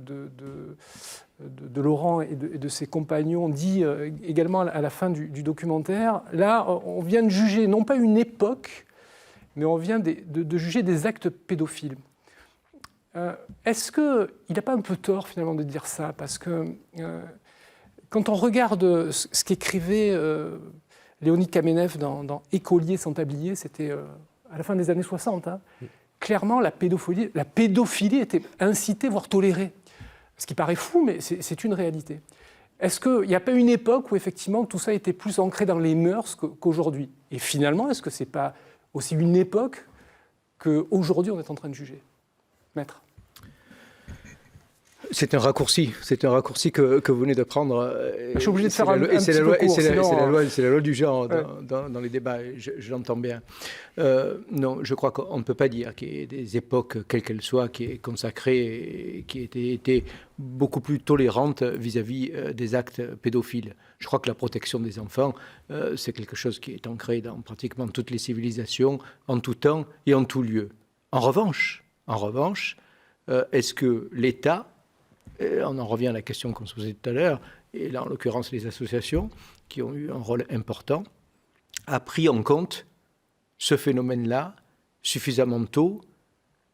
Speaker 1: Laurent et de ses compagnons dit également à la fin du documentaire. Là, on vient de juger non pas une époque, mais on vient de juger des actes pédophiles. Est-ce qu'il n'a pas un peu tort, finalement, de dire ça? Parce que quand on regarde ce qu'écrivait Léonid Kamenev dans Écolier sans tablier, c'était à la fin des années 60, clairement, la pédophilie était incitée, voire tolérée. Ce qui paraît fou, mais c'est une réalité. Est-ce qu'il n'y a pas une époque où, effectivement, tout ça était plus ancré dans les mœurs qu'aujourd'hui? Et finalement, est-ce que ce n'est pas aussi une époque qu'aujourd'hui on est en train de juger? Maître.
Speaker 3: C'est un raccourci que vous venez de prendre.
Speaker 1: Je suis obligé de faire un petit peu court.
Speaker 3: C'est la loi du genre dans les débats, je l'entends bien. Non, je crois qu'on ne peut pas dire qu'il y ait des époques, quelles qu'elles soient, qui est consacrée et qui étaient beaucoup plus tolérantes vis-à-vis des actes pédophiles. Je crois que la protection des enfants, c'est quelque chose qui est ancré dans pratiquement toutes les civilisations, en tout temps et en tout lieu. En revanche, est-ce que l'État, on en revient à la question qu'on se posait tout à l'heure, et là en l'occurrence les associations qui ont eu un rôle important, a pris en compte ce phénomène-là suffisamment tôt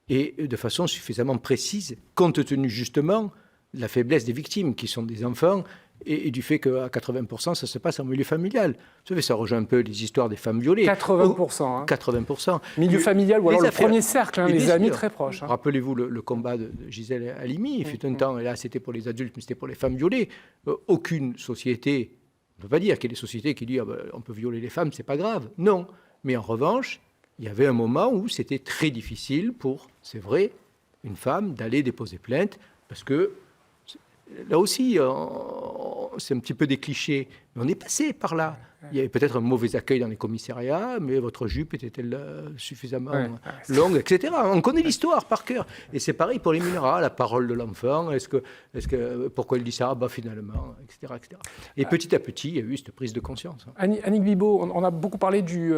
Speaker 3: et de façon suffisamment précise, compte tenu justement de la faiblesse des victimes, qui sont des enfants et du fait qu'à 80%, ça se passe en milieu familial. Vous savez, ça rejoint un peu les histoires des femmes violées.
Speaker 1: 80%. Hein.
Speaker 3: 80%.
Speaker 1: Milieu familial ou alors le
Speaker 3: affaires,
Speaker 1: premier cercle, hein, les amis très proches. Hein.
Speaker 3: Rappelez-vous le combat de Gisèle Halimi. Il fut un temps, et là c'était pour les adultes, mais c'était pour les femmes violées. Aucune société, on ne peut pas dire qu'il y a des sociétés qui disent on peut violer les femmes, c'est pas grave. Non. Mais en revanche, il y avait un moment où c'était très difficile pour, c'est vrai, une femme d'aller déposer plainte, parce que là aussi, c'est un petit peu des clichés, mais on est passé par là. Il y avait peut-être un mauvais accueil dans les commissariats, mais votre jupe était-elle suffisamment longue, etc. On connaît l'histoire par cœur. Et c'est pareil pour les mineurs. Ah, la parole de l'enfant, pourquoi il dit ça finalement, etc., etc. Et petit à petit, il y a eu cette prise de conscience.
Speaker 1: Annick Bibaud, on a beaucoup parlé du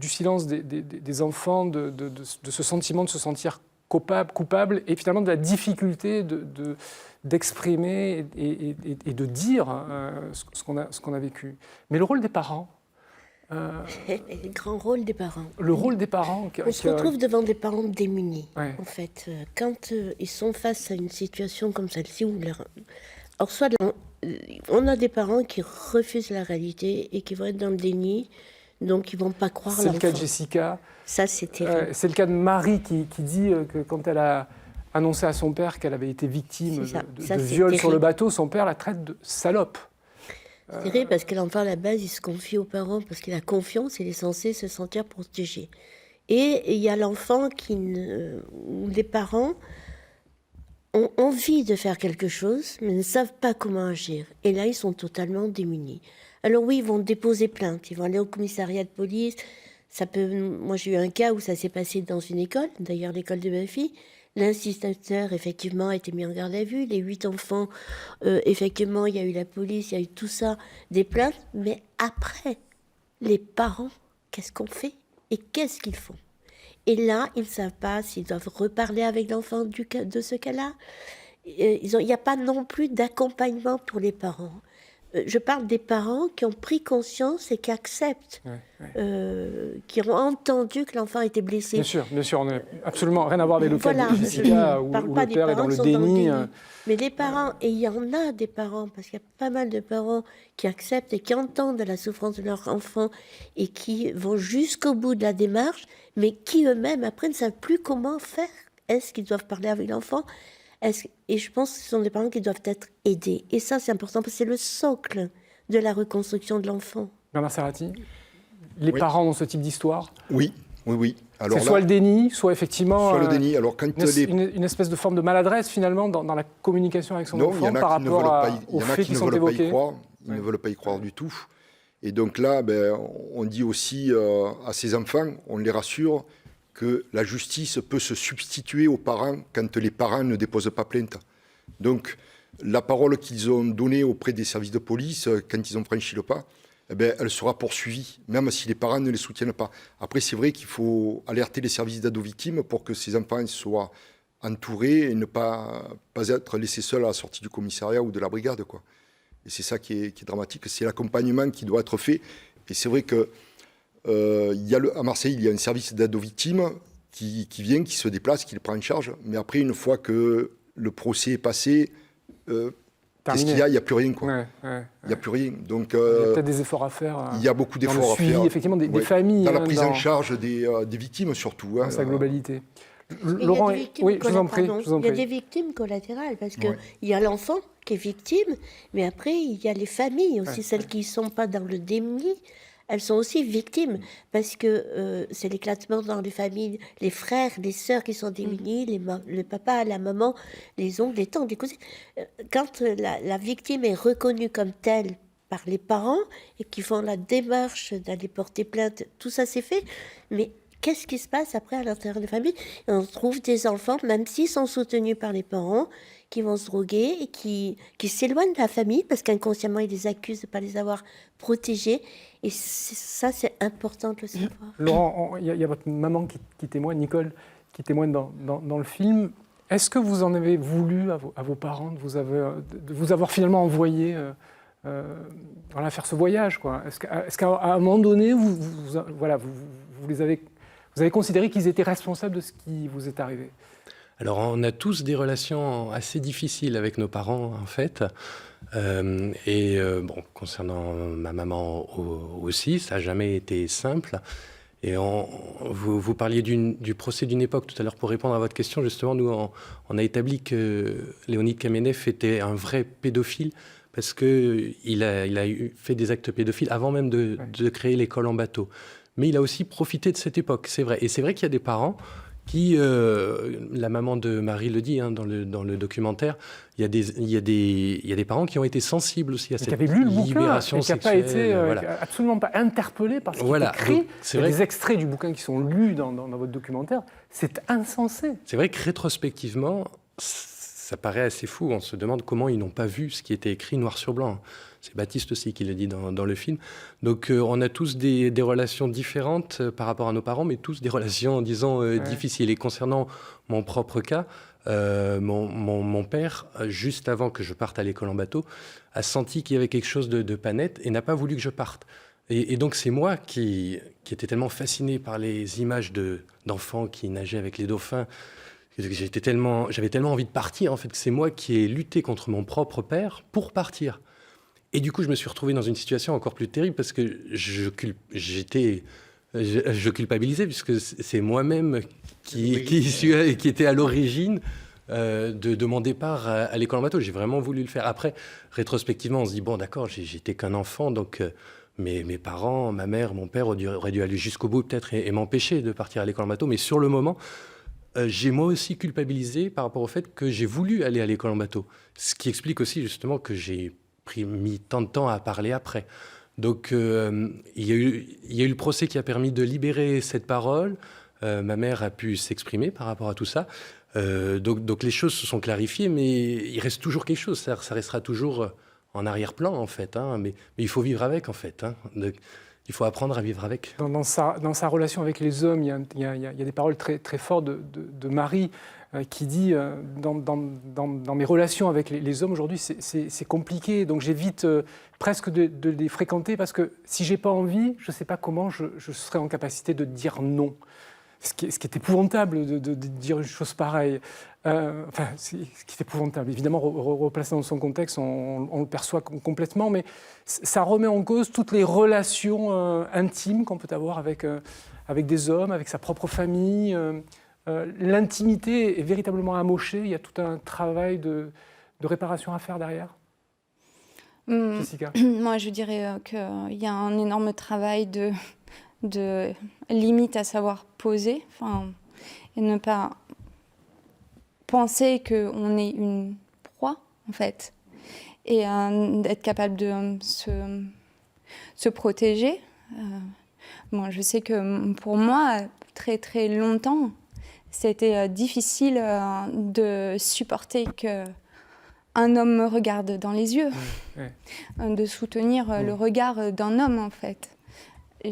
Speaker 1: silence des enfants, de ce sentiment de se sentir coupable, et finalement de la difficulté d'exprimer et de dire ce qu'on a vécu. Mais le rôle des parents
Speaker 5: Le grand rôle des parents.
Speaker 1: Le rôle des parents...
Speaker 5: On se retrouve devant des parents démunis,
Speaker 1: Ouais.
Speaker 5: en fait. Quand ils sont face à une situation comme celle-ci, alors soit on a des parents qui refusent la réalité et qui vont être dans le déni, donc ils ne vont pas croire
Speaker 1: C'est
Speaker 5: l'enfant.
Speaker 1: le cas de Jessica.
Speaker 5: Ça, c'est terrible.
Speaker 1: C'est le cas de Marie qui dit que quand elle a annoncé à son père qu'elle avait été victime
Speaker 5: C'est ça.
Speaker 1: de
Speaker 5: Ça, c'est
Speaker 1: viol sur
Speaker 5: terrible.
Speaker 1: le bateau, son père la traite de salope.
Speaker 5: C'est terrible parce que l'enfant, à la base, il se confie aux parents parce qu'il a confiance, il est censé se sentir protégé. Et il y a l'enfant où les parents ont envie de faire quelque chose, mais ne savent pas comment agir. Et là, ils sont totalement démunis. Alors oui, ils vont déposer plainte, ils vont aller au commissariat de police. Moi, j'ai eu un cas où ça s'est passé dans une école, d'ailleurs l'école de ma fille. L'instituteur, effectivement, a été mis en garde à vue. Les 8 enfants, effectivement, il y a eu la police, il y a eu tout ça, des plaintes. Mais après, les parents, qu'est-ce qu'on fait et qu'est-ce qu'ils font? Et là, ils ne savent pas s'ils doivent reparler avec l'enfant de ce cas-là. Il n'y a pas non plus d'accompagnement pour les parents. Je parle des parents qui ont pris conscience et qui acceptent, qui ont entendu que l'enfant était blessé.
Speaker 1: Bien sûr, on n'a absolument rien à voir avec le cas
Speaker 5: Voilà,
Speaker 1: de Jessica
Speaker 5: je
Speaker 1: où
Speaker 5: parle pas
Speaker 1: le
Speaker 5: des
Speaker 1: père est
Speaker 5: parents
Speaker 1: dans le
Speaker 5: qui sont dans le
Speaker 1: déni.
Speaker 5: déni. Mais les parents, et il y en a des parents, parce qu'il y a pas mal de parents qui acceptent et qui entendent la souffrance de leur enfant et qui vont jusqu'au bout de la démarche, mais qui eux-mêmes, après, ne savent plus comment faire. Est-ce qu'ils doivent parler avec l'enfant? Et je pense que ce sont des parents qui doivent être aidés. Et ça, c'est important, parce que c'est le socle de la reconstruction de l'enfant.
Speaker 1: Bernard Serrati, les
Speaker 6: Oui.
Speaker 1: parents dans ce type d'histoire,
Speaker 6: Oui. Alors
Speaker 1: c'est
Speaker 6: là,
Speaker 1: soit le déni, soit effectivement
Speaker 6: soit le déni. Alors quand
Speaker 1: une espèce de forme de maladresse finalement dans la communication avec son
Speaker 6: non, il y
Speaker 1: enfant
Speaker 6: en a
Speaker 1: par
Speaker 6: qui ne veulent
Speaker 1: rapport
Speaker 6: pas y- il y
Speaker 1: aux
Speaker 6: en a
Speaker 1: faits
Speaker 6: qui
Speaker 1: qui
Speaker 6: ne
Speaker 1: sont
Speaker 6: veulent pas y
Speaker 1: évoqués.
Speaker 6: croire. Ils ne veulent pas y croire du tout. Et donc là, on dit aussi à ces enfants, on les rassure, que la justice peut se substituer aux parents quand les parents ne déposent pas plainte. Donc, la parole qu'ils ont donnée auprès des services de police, quand ils ont franchi le pas, elle sera poursuivie, même si les parents ne les soutiennent pas. Après, c'est vrai qu'il faut alerter les services d'aide aux victimes pour que ces enfants soient entourés et ne pas être laissés seuls à la sortie du commissariat ou de la brigade, quoi. Et c'est ça qui est dramatique, c'est l'accompagnement qui doit être fait. Et c'est vrai que à Marseille, il y a un service d'aide aux victimes qui vient, qui se déplace, qui le prend en charge. Mais après, une fois que le procès est passé, qu'est-ce qu'il y a? Il n'y a plus rien, quoi. Il n'y a plus rien. Donc,
Speaker 1: Il y a peut-être des efforts à faire.
Speaker 6: il y a beaucoup
Speaker 1: dans le
Speaker 6: d'efforts à
Speaker 1: suivi,
Speaker 6: faire.
Speaker 1: effectivement, des
Speaker 6: Ouais.
Speaker 1: familles.
Speaker 6: Dans la
Speaker 1: hein,
Speaker 6: prise en charge des victimes, surtout.
Speaker 1: dans sa globalité.
Speaker 5: Mais
Speaker 1: Laurent,
Speaker 5: il y a des victimes
Speaker 1: oui, je vous en prie.
Speaker 5: collatérales. Il y a des victimes collatérales, parce qu'il
Speaker 6: Ouais.
Speaker 5: y a l'enfant qui est victime, mais après, il y a les familles aussi, celles qui ne sont pas dans le déni, elles sont aussi victimes, parce que c'est l'éclatement dans les familles, les frères, les sœurs qui sont démunis, le papa, la maman, les oncles, les tantes, les cousines. Quand la victime est reconnue comme telle par les parents et qui font la démarche d'aller porter plainte, tout ça c'est fait, mais qu'est-ce qui se passe après à l'intérieur de la famille? Et on trouve des enfants, même s'ils sont soutenus par les parents, qui vont se droguer et qui s'éloignent de la famille parce qu'inconsciemment, ils les accusent de ne pas les avoir protégés. Et ça, c'est important de le savoir.
Speaker 1: Laurent, il y a votre maman qui témoigne, Nicole, qui témoigne dans le film. Est-ce que vous en avez voulu à vos parents de vous avoir finalement envoyé faire ce voyage, quoi? Est-ce qu'à un moment donné, vous avez considéré qu'ils étaient responsables de ce qui vous est arrivé?
Speaker 4: Alors, on a tous des relations assez difficiles avec nos parents, en fait. Bon, concernant ma maman aussi, ça n'a jamais été simple. Et vous parliez du procès d'une époque tout à l'heure. Pour répondre à votre question, justement, nous, on a établi que Léonid Kamenev était un vrai pédophile parce qu'il a fait des actes pédophiles avant même de créer l'école en bateau. Mais il a aussi profité de cette époque, c'est vrai. Et c'est vrai qu'il y a des parents qui, la maman de Marie le dit dans le documentaire, il y a des parents qui ont été sensibles aussi à cette
Speaker 1: libération sexuelle. Qui avaient lu le bouquin et qui n'ont pas été absolument pas interpellés par ce qui est écrit. Donc, il y a des extraits du bouquin qui sont lus dans votre documentaire. C'est insensé.
Speaker 4: C'est vrai que rétrospectivement, ça paraît assez fou. On se demande comment ils n'ont pas vu ce qui était écrit noir sur blanc. C'est Baptiste aussi qui le dit dans le film. Donc on a tous des relations différentes par rapport à nos parents, mais tous des relations, disons, difficiles. Et concernant mon propre cas, mon père, juste avant que je parte à l'école en bateau, a senti qu'il y avait quelque chose de pas net et n'a pas voulu que je parte. Et donc c'est moi qui était tellement fasciné par les images d'enfants qui nageaient avec les dauphins. J'avais tellement envie de partir, en fait, que c'est moi qui ai lutté contre mon propre père pour partir. Et du coup, je me suis retrouvé dans une situation encore plus terrible parce que je culpabilisais puisque c'est moi-même qui était à l'origine de mon départ à l'école en bateau. J'ai vraiment voulu le faire. Après, rétrospectivement, on se dit, bon, d'accord, j'étais qu'un enfant, donc mes parents, ma mère, mon père auraient dû aller jusqu'au bout peut-être et m'empêcher de partir à l'école en bateau. Mais sur le moment, j'ai moi aussi culpabilisé par rapport au fait que j'ai voulu aller à l'école en bateau. Ce qui explique aussi justement que j'ai mis tant de temps à parler après. Donc il y a eu le procès qui a permis de libérer cette parole. Ma mère a pu s'exprimer par rapport à tout ça. Donc les choses se sont clarifiées, mais il reste toujours quelque chose. Ça restera toujours en arrière-plan, en fait. Mais il faut vivre avec, en fait. Il faut apprendre à vivre avec.
Speaker 1: Dans sa relation avec les hommes, il y a des paroles très, très fortes de Marie qui dit dans mes relations avec les hommes aujourd'hui, c'est compliqué, donc j'évite presque de les fréquenter parce que si j'ai pas envie, je ne sais pas comment je serai en capacité de dire non. Ce qui est épouvantable de dire une chose pareille. Ce qui est épouvantable. Évidemment, replacé dans son contexte, on le perçoit complètement, mais ça remet en cause toutes les relations intimes qu'on peut avoir avec des hommes, avec sa propre famille. L'intimité est véritablement amochée. Il y a tout un travail de réparation à faire derrière. Jessica.
Speaker 2: Moi, je dirais qu'il y a un énorme travail de limite à savoir poser, et ne pas penser qu'on est une proie, en fait, et d'être capable de se protéger. Moi, je sais que pour moi, très très longtemps, c'était difficile de supporter qu'un homme me regarde dans les yeux, de soutenir le regard d'un homme, en fait.
Speaker 1: Ça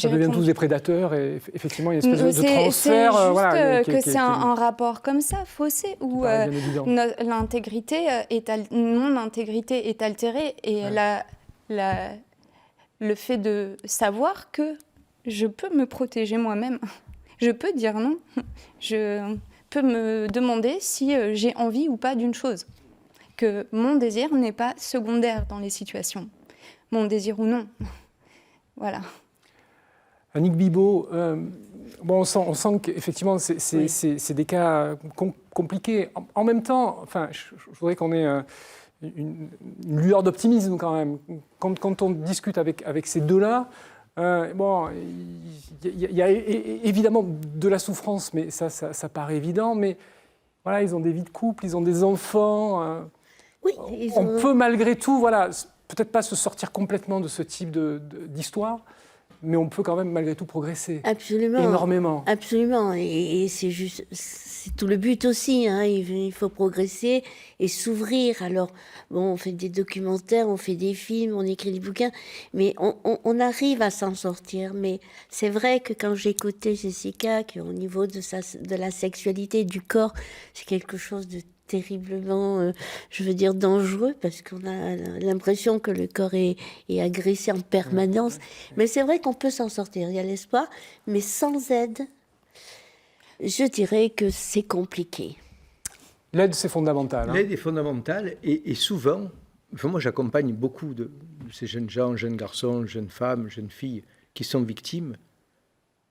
Speaker 1: devient tous des prédateurs et effectivement il y a une espèce de transfert.
Speaker 2: C'est juste que c'est un rapport comme ça, faussé, où l'intégrité mon intégrité est altérée et le fait de savoir que je peux me protéger moi-même, je peux dire non, je peux me demander si j'ai envie ou pas d'une chose, que mon désir n'est pas secondaire dans les situations. Mon désir ou non. Voilà.
Speaker 1: Annick Bibaud, on sent qu'effectivement, c'est des cas compliqués. En même temps, je voudrais qu'on ait une lueur d'optimisme quand même. Quand on discute avec ces deux-là, il y a évidemment de la souffrance, mais ça paraît évident. Mais voilà, ils ont des vies de couple, ils ont des enfants.
Speaker 5: Oui,
Speaker 1: on peut malgré tout, peut-être pas se sortir complètement de ce type d'histoire, mais on peut quand même malgré tout progresser.
Speaker 5: Absolument.
Speaker 1: Énormément.
Speaker 5: Absolument. Et c'est tout le but aussi. Il faut progresser et s'ouvrir. Alors, on fait des documentaires, on fait des films, on écrit des bouquins, mais on arrive à s'en sortir. Mais c'est vrai que quand j'écoutais Jessica, qu'au niveau de la sexualité, du corps, c'est quelque chose de terriblement, dangereux, parce qu'on a l'impression que le corps est agressé en permanence. Mais c'est vrai qu'on peut s'en sortir, il y a l'espoir, mais sans aide, Je dirais que c'est compliqué.
Speaker 1: L'aide, c'est fondamental. Hein.
Speaker 3: L'aide est fondamentale et souvent, enfin, moi j'accompagne beaucoup de ces jeunes gens, jeunes garçons, jeunes femmes, jeunes filles qui sont victimes.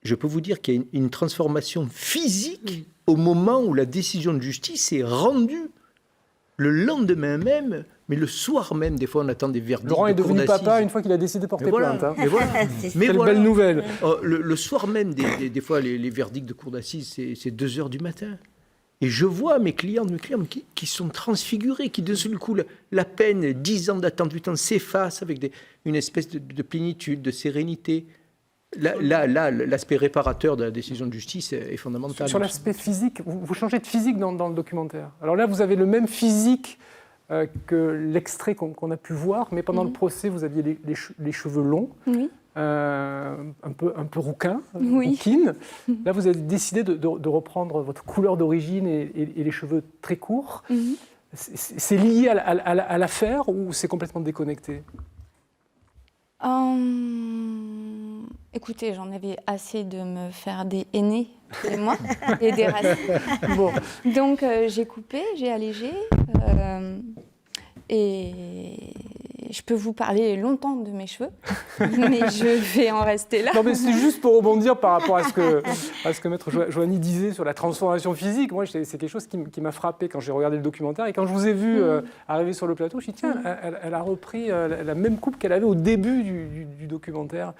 Speaker 3: Je peux vous dire qu'il y a une transformation physique au moment où la décision de justice est rendue. Le lendemain même, mais le soir même, des fois on attend des verdicts.
Speaker 1: Laurent est
Speaker 3: de cour
Speaker 1: devenu
Speaker 3: d'assises.
Speaker 1: papa une fois qu'il a décidé de porter plainte. Hein.
Speaker 3: Mais voilà. Mais
Speaker 1: Quelle
Speaker 3: voilà.
Speaker 1: belle nouvelle.
Speaker 3: Le soir même, des fois, les verdicts de cour d'assises, c'est 2 heures du matin. Et je vois mes clients qui sont transfigurés, qui d'un seul coup, la peine, 10 ans d'attente, 8 ans, s'efface avec une espèce de plénitude, de sérénité. Là, l'aspect réparateur de la décision de justice est fondamental.
Speaker 1: Sur l'aspect physique, vous changez de physique dans le documentaire. Alors là, vous avez le même physique que l'extrait qu'on a pu voir, mais pendant le procès, vous aviez les cheveux longs,
Speaker 2: Oui.
Speaker 1: un peu rouquin,
Speaker 2: Oui.
Speaker 1: rouquine. Là, vous avez décidé de reprendre votre couleur d'origine et les cheveux très courts. C'est lié à l'affaire ou c'est complètement déconnecté?
Speaker 2: Écoutez, j'en avais assez de me faire des aînés, et moi, et des racines.
Speaker 1: Bon.
Speaker 2: Donc j'ai coupé, j'ai allégé, et je peux vous parler longtemps de mes cheveux, mais je vais en rester là.
Speaker 1: Non, mais c'est juste pour rebondir par rapport à ce que Maître Joanny disait sur la transformation physique. Moi, c'est quelque chose qui m'a frappé quand j'ai regardé le documentaire. Et quand je vous ai vu arriver sur le plateau, je me suis dit, tiens, elle a repris la même coupe qu'elle avait au début du documentaire,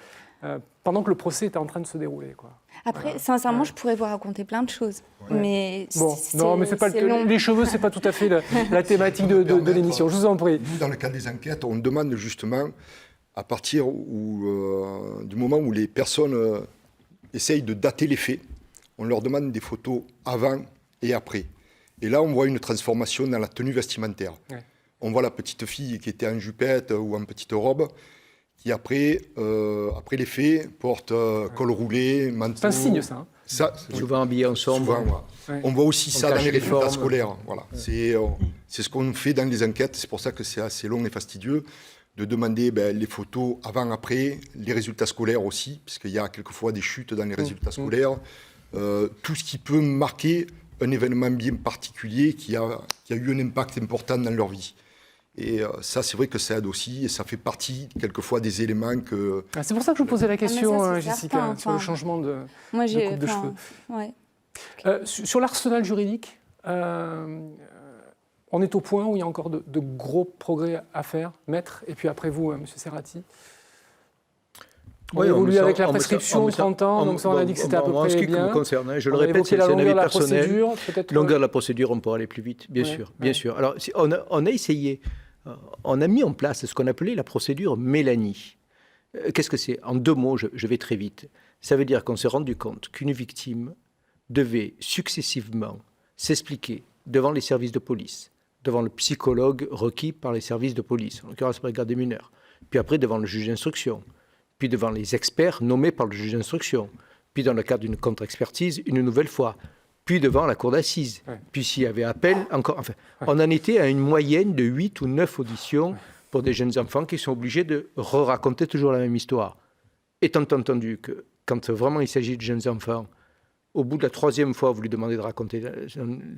Speaker 1: pendant que le procès était en train de se dérouler, quoi.
Speaker 2: Après, sincèrement, je pourrais vous raconter plein de choses. Mais
Speaker 1: Bon, non, mais c'est pas
Speaker 2: long.
Speaker 1: les cheveux, c'est pas tout à fait la thématique de l'émission. Je vous en prie.
Speaker 6: Nous, dans le cadre des enquêtes, on demande justement, à partir du moment où les personnes essayent de dater les faits, on leur demande des photos avant et après. Et là, on voit une transformation dans la tenue vestimentaire. Ouais. On voit la petite fille qui était en jupette ou en petite robe, qui après les faits porte col roulé, manteau.
Speaker 1: C'est un signe, ça. Hein.
Speaker 6: Ça,
Speaker 3: souvent habillés en sombre.
Speaker 6: Souvent, ouais. On voit aussi ça dans les résultats scolaires. Voilà. C'est ce qu'on fait dans les enquêtes. C'est pour ça que c'est assez long et fastidieux de demander les photos avant-après, les résultats scolaires aussi, puisqu'il y a quelquefois des chutes dans les résultats scolaires. Tout ce qui peut marquer un événement bien particulier qui a eu un impact important dans leur vie. Et ça, c'est vrai que ça aide aussi, et ça fait partie, quelquefois, des éléments que...
Speaker 1: C'est pour ça que je vous posais la question,
Speaker 2: ça,
Speaker 1: Jessica,
Speaker 2: certain,
Speaker 1: sur le changement de coupe de cheveux.
Speaker 2: Ouais.
Speaker 1: Sur l'arsenal juridique, on est au point où il y a encore de gros progrès à faire, Maître, et puis après vous, Monsieur Serrati. On évolue avec la prescription 30 ans, donc ça on a dit que c'était à peu près bien.
Speaker 3: En ce qui me concerne, je le répète, c'est un avis personnel. Longueur de la procédure, on pourra aller plus vite, bien sûr. Alors, on a essayé, on a mis en place ce qu'on appelait la procédure Mélanie. Qu'est-ce que c'est? En 2 mots, je vais très vite. Ça veut dire qu'on s'est rendu compte qu'une victime devait successivement s'expliquer devant les services de police, devant le psychologue requis par les services de police, en l'occurrence la brigade des mineurs, puis après devant le juge d'instruction, puis devant les experts nommés par le juge d'instruction, puis dans le cadre d'une contre-expertise, une nouvelle fois, puis devant la cour d'assises, puis s'il y avait appel, encore... Enfin, on en était à une moyenne de 8 ou 9 auditions pour des jeunes enfants qui sont obligés de raconter toujours la même histoire. Étant entendu que quand vraiment il s'agit de jeunes enfants, au bout de la 3e fois, vous lui demandez de raconter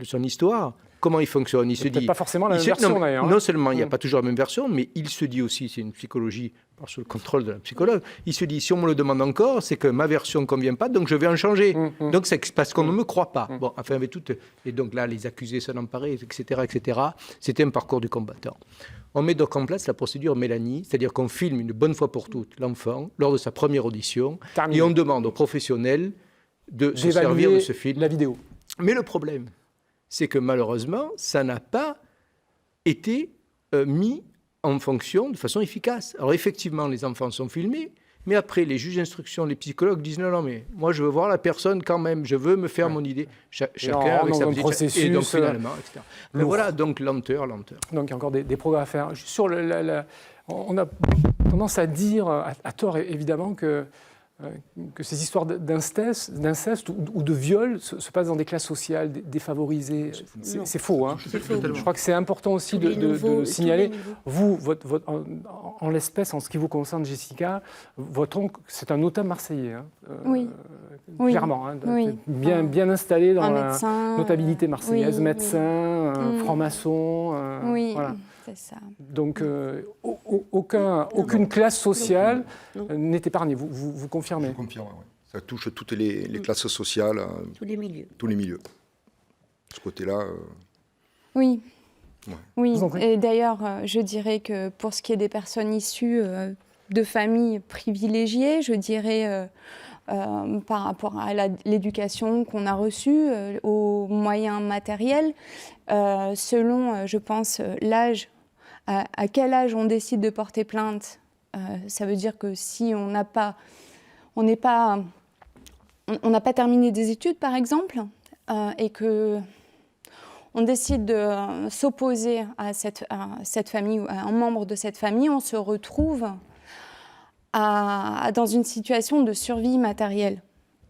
Speaker 3: son histoire. Comment il fonctionne? Il se dit...
Speaker 1: pas forcément la même version, d'ailleurs.
Speaker 3: Non seulement il n'y a pas toujours la même version, mais il se dit aussi, c'est une psychologie, par sous le contrôle de la psychologue, il se dit, si on me le demande encore, c'est que ma version ne convient pas, donc je vais en changer. Donc c'est parce qu'on ne me croit pas. Bon, enfin, avec tout... Et donc là, les accusés s'en emparaient, etc., etc. C'était un parcours du combattant. On met donc en place la procédure Mélanie, c'est-à-dire qu'on filme une bonne fois pour toutes l'enfant lors de sa première audition, et on demande aux professionnels de se servir de ce film.
Speaker 1: La vidéo.
Speaker 3: Mais le problème, c'est que malheureusement, ça n'a pas été mis en fonction de façon efficace. Alors effectivement, les enfants sont filmés, mais après, les juges d'instruction, les psychologues disent non, mais moi je veux voir la personne quand même, je veux me faire mon idée. Chacun avec sa petite...
Speaker 1: processus.
Speaker 3: Et donc finalement, etc. Mais voilà, donc lenteur. Donc
Speaker 1: il y a encore des progrès à faire. Sur on a tendance à dire, à tort évidemment, que que ces histoires d'inceste ou de viol se passent dans des classes sociales défavorisées. C'est faux. Hein. Je crois que c'est important aussi de le signaler. Vous, en l'espèce, en ce qui vous concerne, Jessica, votre oncle, c'est un notable marseillais. Hein.
Speaker 2: Oui.
Speaker 1: Clairement. Hein,
Speaker 2: oui.
Speaker 1: Bien installé dans la
Speaker 2: médecin,
Speaker 1: notabilité marseillaise,
Speaker 2: oui,
Speaker 1: médecin,
Speaker 2: oui.
Speaker 1: franc-maçon.
Speaker 2: Oui,
Speaker 1: voilà.
Speaker 2: c'est ça.
Speaker 1: Donc, aucune classe sociale n'est épargnée. Vous confirmez?
Speaker 6: Je confirme, oui. Ça touche toutes les classes sociales.
Speaker 5: Tous les milieux.
Speaker 6: Tous les milieux. Ce côté-là.
Speaker 2: Oui.
Speaker 6: Ouais.
Speaker 2: Oui. Et d'ailleurs, je dirais que pour ce qui est des personnes issues de familles privilégiées, je dirais par rapport à l'éducation qu'on a reçue, aux moyens matériels, selon, je pense, l'âge, à quel âge on décide de porter plainte, ça veut dire que si on n'a pas terminé des études, par exemple, et que on décide de s'opposer à cette famille ou à un membre de cette famille, on se retrouve dans une situation de survie matérielle.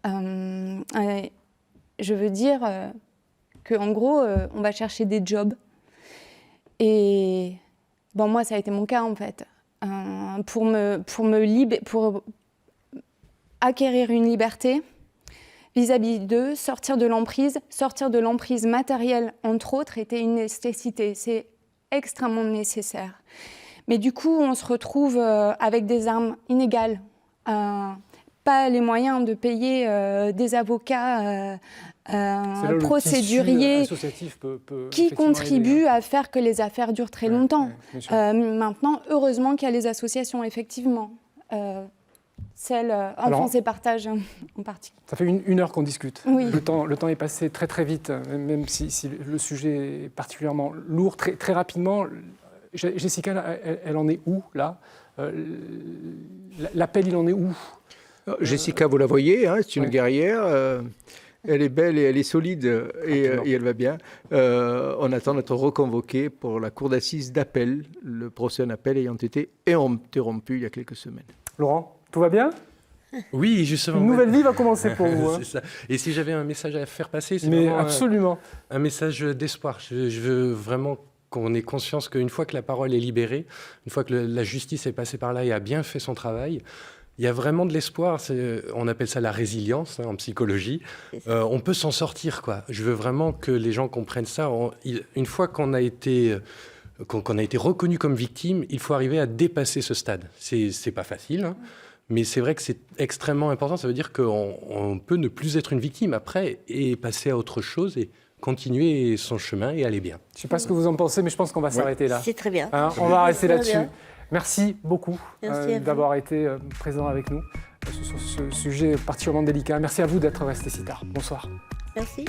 Speaker 2: Je veux dire qu'en gros, on va chercher des jobs. Et bon, moi, ça a été mon cas, en fait. Pour acquérir une liberté vis-à-vis d'eux, sortir de l'emprise matérielle, entre autres, était une nécessité. C'est extrêmement nécessaire. Mais du coup, on se retrouve avec des armes inégales. Pas les moyens de payer des avocats procéduriers qui contribuent à faire que les affaires durent très longtemps. Maintenant, heureusement qu'il y a les associations, effectivement. Celle Enfance et Partage en particulier.
Speaker 1: Ça fait une heure qu'on discute.
Speaker 2: Oui.
Speaker 1: Le temps est passé très très vite, même si le sujet est particulièrement lourd. Très rapidement, Jessica, elle en est où, là? L'appel, il en est où?
Speaker 3: Jessica, vous la voyez, hein, c'est une guerrière. Elle est belle et elle est solide et elle va bien. On attend d'être reconvoqué pour la cour d'assises d'appel, le procès en appel ayant été interrompu il y a quelques semaines.
Speaker 1: Laurent, tout va bien?
Speaker 4: Oui, justement.
Speaker 1: Une nouvelle vie va commencer pour vous. Hein.
Speaker 4: C'est ça. Et si j'avais un message à faire passer, c'est
Speaker 1: Mais
Speaker 4: vraiment
Speaker 1: absolument.
Speaker 4: un message d'espoir. Je veux vraiment qu'on ait conscience qu'une fois que la parole est libérée, une fois que la justice est passée par là et a bien fait son travail, il y a vraiment de l'espoir. On appelle ça la résilience en psychologie. On peut s'en sortir, quoi. Je veux vraiment que les gens comprennent ça. Une fois qu'on a été reconnu comme victime, il faut arriver à dépasser ce stade. C'est pas facile, hein, mais c'est vrai que c'est extrêmement important. Ça veut dire qu'on peut ne plus être une victime après et passer à autre chose et continuer son chemin et aller bien.
Speaker 1: Je ne sais pas ce que vous en pensez, mais je pense qu'on va s'arrêter là.
Speaker 5: C'est très bien.
Speaker 1: Hein, on va rester là-dessus.
Speaker 5: Bien.
Speaker 1: Merci beaucoup d'avoir été présent avec nous sur ce sujet particulièrement délicat. Merci à vous d'être resté si tard. Bonsoir.
Speaker 5: Merci.